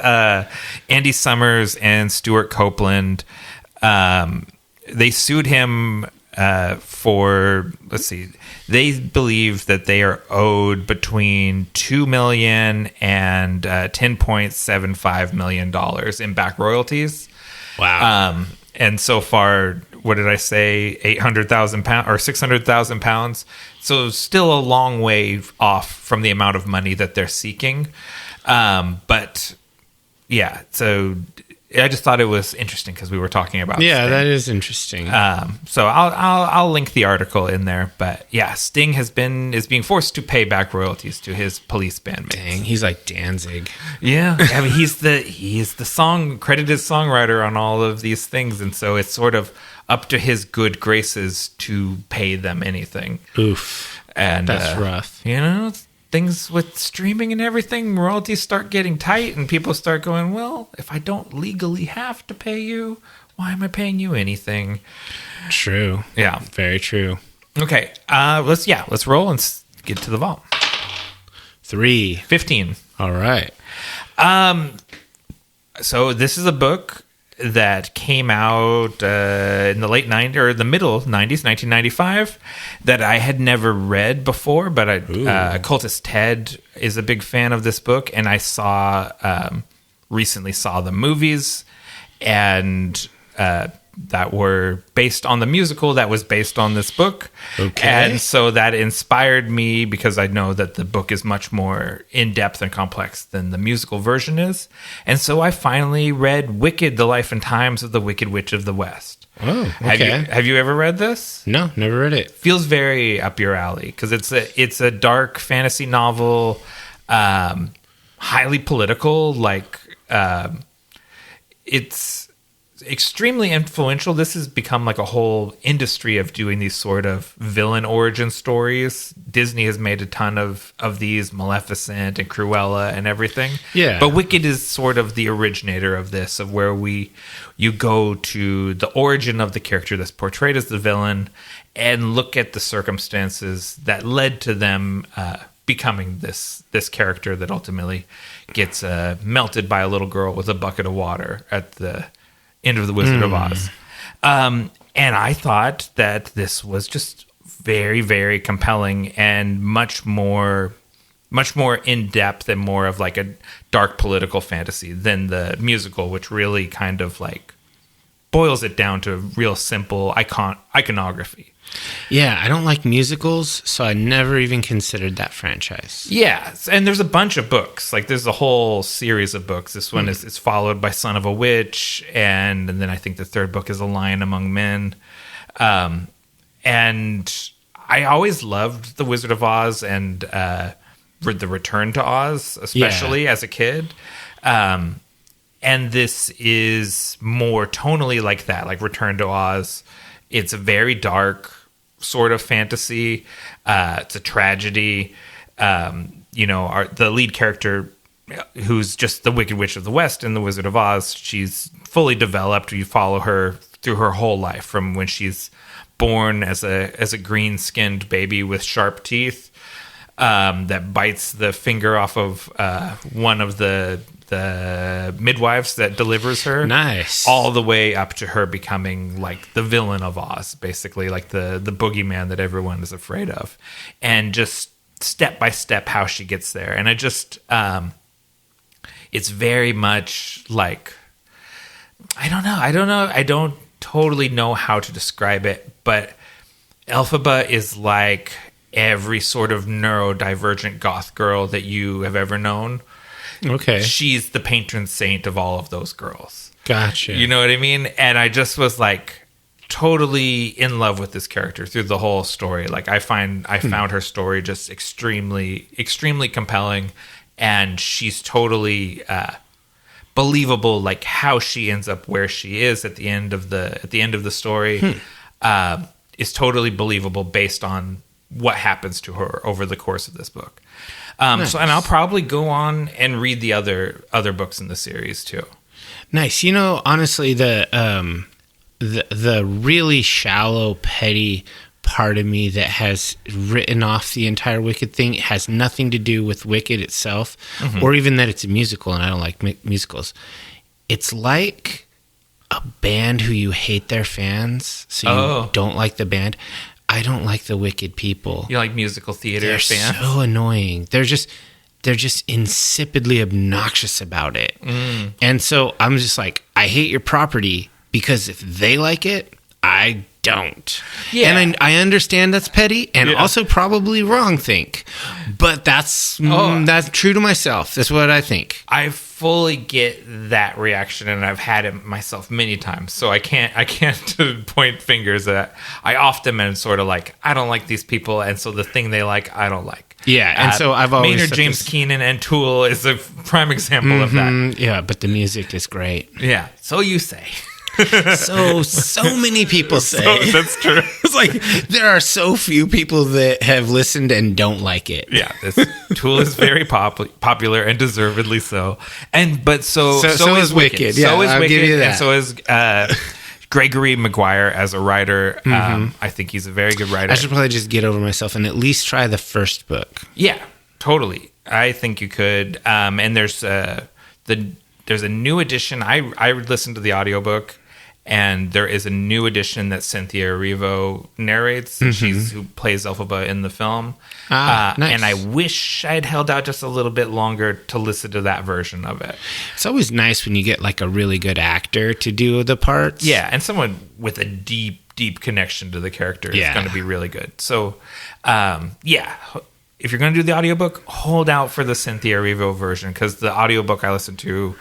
Andy Summers and Stuart Copeland, they sued him for, they believe that they are owed between $2 million and $10.75 million in back royalties. Wow. And so far, what did I say? £800,000 or £600,000. So still a long way off from the amount of money that they're seeking. But yeah, so I just thought it was interesting because we were talking about Sting. That is interesting. So I'll link the article in there. But yeah, Sting is being forced to pay back royalties to his police bandmates. Dang, he's like Danzig. Yeah, I mean he's the credited songwriter on all of these things, and so it's sort of up to his good graces to pay them anything. Oof, and that's rough. Things with streaming and everything, royalties start getting tight, and people start going, well, if I don't legally have to pay you, why am I paying you anything? True. Yeah. Very true. Okay. Let's roll and get to the vault. 15. All right. So this is a book that came out in the late 90s or the middle 90s, 1995, that I had never read before, but Cultist Ted is a big fan of this book, and I recently saw the movies, and that were based on the musical that was based on this book. Okay. And so that inspired me because I know that the book is much more in-depth and complex than the musical version is. And so I finally read Wicked, The Life and Times of the Wicked Witch of the West. Oh, okay. Have you ever read this? No, never read it. Feels very up your alley because it's a dark fantasy novel, highly political. Like it's extremely influential. This has become like a whole industry of doing these sort of villain origin stories. Disney has made a ton of these, Maleficent and Cruella and everything. Yeah. But Wicked is sort of the originator of this, of where you go to the origin of the character that's portrayed as the villain and look at the circumstances that led to them becoming this character that ultimately gets melted by a little girl with a bucket of water at the end of The Wizard of Oz. And I thought that this was just very, very compelling and much more in depth and more of like a dark political fantasy than the musical, which really kind of like boils it down to real simple iconography. Yeah, I don't like musicals, so I never even considered that franchise. Yeah, and there's a bunch of books. Like there's a whole series of books. This one is followed by Son of a Witch, and then I think the third book is A Lion Among Men. And I always loved The Wizard of Oz and The Return to Oz, especially as a kid. And this is more tonally like that, like Return to Oz. It's a very dark sort of fantasy. It's a tragedy. The lead character, who's just the Wicked Witch of the West in The Wizard of Oz, she's fully developed. You follow her through her whole life, from when she's born as a green-skinned baby with sharp teeth that bites the finger off of one of the midwives that delivers her. Nice. All the way up to her becoming like the villain of Oz, basically, like the boogeyman that everyone is afraid of. And just step by step how she gets there. And I just it's very much like, I don't know. I don't totally know how to describe it, but Elphaba is like every sort of neurodivergent goth girl that you have ever known. Okay. She's the patron saint of all of those girls. Gotcha. You know what I mean? And I just was like totally in love with this character through the whole story. Like I found her story just extremely, extremely compelling, and she's totally believable. Like how she ends up where she is at the end of the story is totally believable based on what happens to her over the course of this book. Nice. And I'll probably go on and read the other books in the series too. Nice. Honestly, the really shallow, petty part of me that has written off the entire Wicked thing has nothing to do with Wicked itself, or even that it's a musical, and I don't like musicals. It's like a band who you hate their fans, so you don't like the band. I don't like the Wicked people. You like musical theater They're fans? so annoying. They're just insipidly obnoxious about it. And so I'm just like, I hate your property because if they like it, I don't. Yeah. And I understand that's petty and also probably wrong think. But that's true to myself. That's what I think. I fully get that reaction, and I've had it myself many times. So I can't point fingers at. I often am sort of like, I don't like these people, and so the thing they like, I don't like. Yeah, and so I've always Maynard James Keenan and Tool is a prime example of that. Yeah, but the music is great. Yeah, so you say. So many people say. That's true. It's like there are so few people that have listened and don't like it. Yeah, Tool is very popular and deservedly so. But so is Wicked. Yeah, so is I'll Wicked, give you that. and so is Gregory Maguire as a writer. I think he's a very good writer. I should probably just get over myself and at least try the first book. Yeah, totally. I think you could. And there's a new edition. I listened to the audiobook. and there is a new edition that Cynthia Erivo narrates. She's who plays Elphaba in the film. Nice. And I wish I'd held out just a little bit longer to listen to that version of it. It's always nice when you get like a really good actor to do the parts. Yeah, and someone with a deep connection to the character is going to be really good. So, if you're going to do the audiobook, hold out for the Cynthia Erivo version, because the audiobook I listened to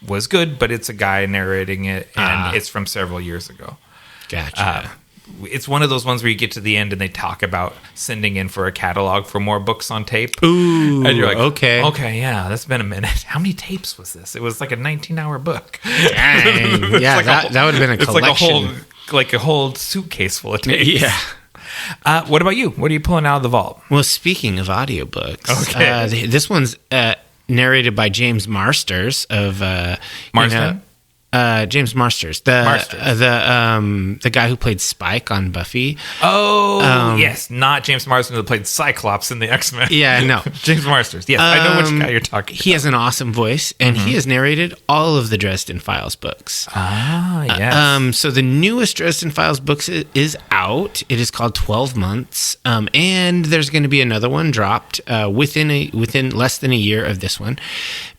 was good, but it's a guy narrating it, and it's from several years ago. Gotcha. It's one of those ones where you get to the end and they talk about sending in for a catalog for more books on tape. Ooh, and you're like, okay, yeah, that's been a minute. How many tapes was this? It was like a 19-hour book. Dang. Yeah, that would have been a collection. It's like a whole suitcase full of tapes. Yeah. What about you? What are you pulling out of the vault? Well, speaking of audiobooks, okay. This one's narrated by James Marsters of Marsden? James Marsters, the guy who played Spike on Buffy. Oh, yes, not James Marsden who played Cyclops in the X-Men. Yeah, no, James Marsters. Yes, I know which guy you're talking about. He has an awesome voice, and he has narrated all of the Dresden Files books. Ah, yes. So the newest Dresden Files books is out. It is called 12 Months, and there's going to be another one dropped within less than a year of this one,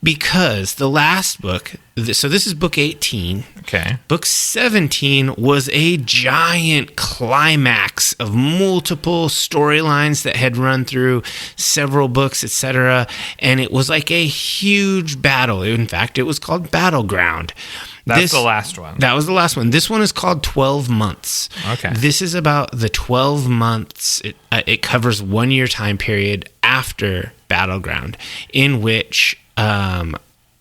because the last book. So this is book 18. Okay. Book 17 was a giant climax of multiple storylines that had run through several books, etc. And it was like a huge battle. In fact, it was called Battleground. That's the last one. That was the last one. This one is called 12 Months. Okay. This is about the 12 months. It covers 1 year time period after Battleground, in which...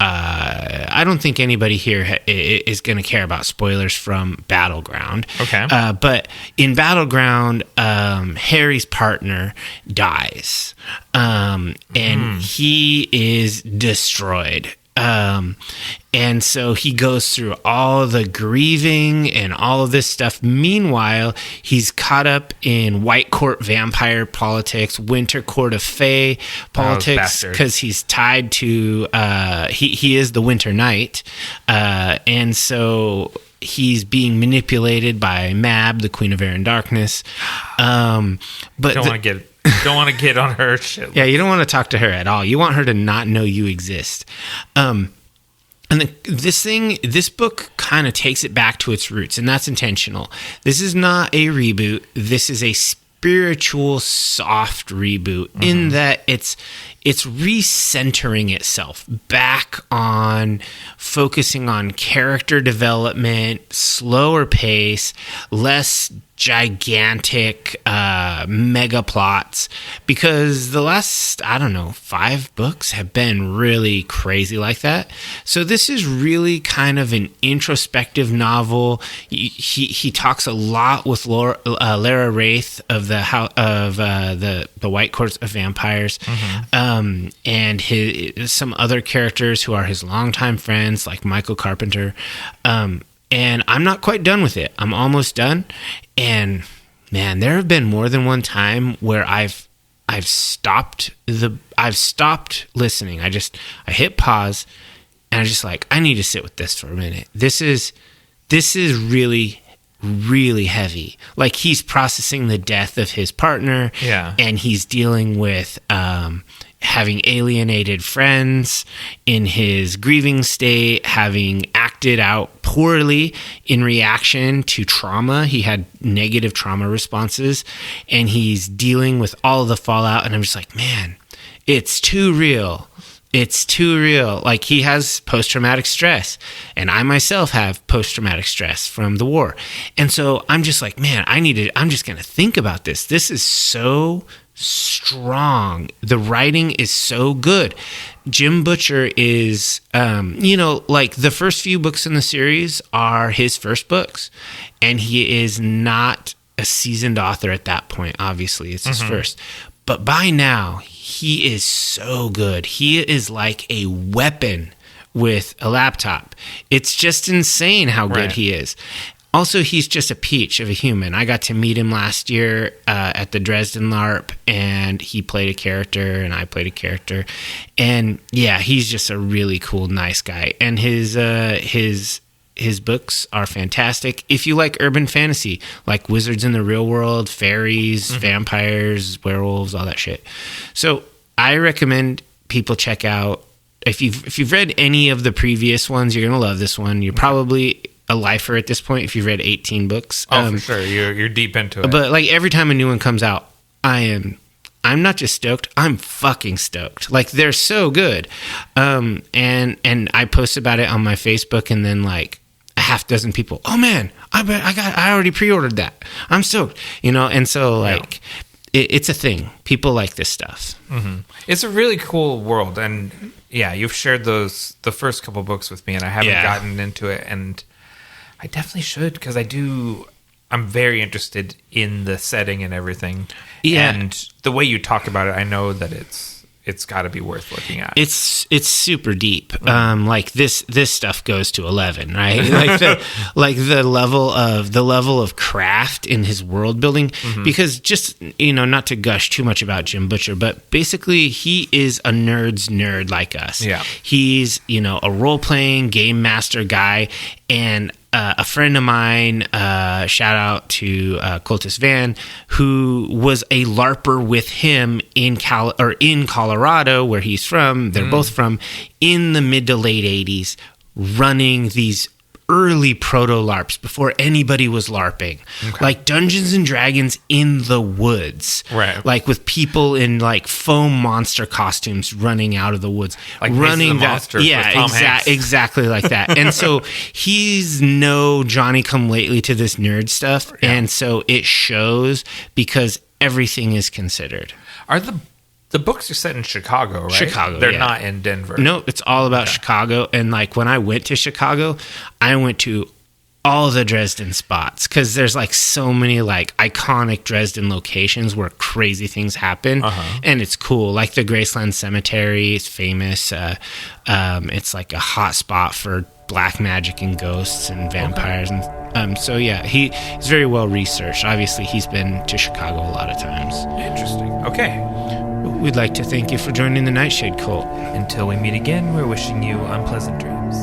I don't think anybody here is going to care about spoilers from Battleground. Okay. But in Battleground, Harry's partner dies, and he is destroyed. And so he goes through all the grieving and all of this stuff. Meanwhile, he's caught up in White Court vampire politics, Winter Court of Fae politics, because he's tied to, he is the Winter Knight. And so he's being manipulated by Mab, the Queen of Air and Darkness. But don't want to get on her shit. Yeah, you don't want to talk to her at all. You want her to not know you exist. And this book kind of takes it back to its roots, and that's intentional. This is not a reboot. This is a spiritual, soft reboot in that it's recentering itself back on focusing on character development, slower pace, less gigantic mega plots, because the last 5 books have been really crazy like that. So this is really kind of an introspective novel. He talks a lot with Lara Wraith of the White Courts of Vampires, and some other characters who are his longtime friends like Michael Carpenter. And I'm not quite done with it. I'm almost done. And man, there have been more than one time where I've stopped listening. I hit pause and I'm just like, I need to sit with this for a minute. This is really, really heavy. Like, he's processing the death of his partner. Yeah. And he's dealing with having alienated friends in his grieving state, having acted out poorly in reaction to trauma. He had negative trauma responses, and he's dealing with all of the fallout. And I'm just like, man, it's too real. It's too real. Like, he has post-traumatic stress, and I myself have post-traumatic stress from the war. And so I'm just like, man, I'm just going to think about this. This is so strong. The writing is so good. Jim Butcher is, like, the first few books in the series are his first books, and he is not a seasoned author at that point. Obviously, it's his first. But by now, he is so good. He is like a weapon with a laptop. It's just insane how good he is. Also, he's just a peach of a human. I got to meet him last year at the Dresden LARP, and he played a character, and I played a character. And yeah, he's just a really cool, nice guy. And his his books are fantastic. If you like urban fantasy, like wizards in the real world, fairies, vampires, werewolves, all that shit. So I recommend people check out, if you've read any of the previous ones, you're going to love this one. You're probably a lifer at this point if you've read 18 books. For sure. You're deep into it. But like every time a new one comes out, I'm not just stoked, I'm fucking stoked. Like they're so good. And I post about it on my Facebook, and then like a half dozen people, oh man, I already pre-ordered that. I'm stoked. And so like it's a thing. People like this stuff. Mm-hmm. It's a really cool world, and you've shared the first couple books with me, and I haven't gotten into it, and I definitely should, because I'm very interested in the setting and everything. Yeah. And the way you talk about it, I know that it's got to be worth looking at. It's super deep. Like this stuff goes to 11, right? Like the level of craft in his world building. Because just not to gush too much about Jim Butcher, but basically he is a nerd's nerd like us. Yeah, he's a role playing game master guy, and a friend of mine, shout out to Cultists Van, who was a LARPer with him in Colorado, where he's from. They're both from, in the mid to late 80s, running these early proto-LARPs before anybody was LARPing. Okay. Like Dungeons and Dragons in the woods. Right. Like with people in like foam monster costumes running out of the woods. Like running that. Yeah, exactly like that. And so he's no Johnny-come-lately to this nerd stuff. Yeah. And so it shows because everything is considered. Are the books are set in Chicago, right? Chicago, They're not in Denver. No, it's all about Chicago. And like when I went to Chicago, I went to all the Dresden spots, because there's like so many like iconic Dresden locations where crazy things happen, and it's cool. Like the Graceland Cemetery is famous. It's like a hot spot for black magic and ghosts and vampires. And so yeah, he's very well researched. Obviously, he's been to Chicago a lot of times. Interesting. Okay. We'd like to thank you for joining the Nightshade Cult. Until we meet again, we're wishing you unpleasant dreams.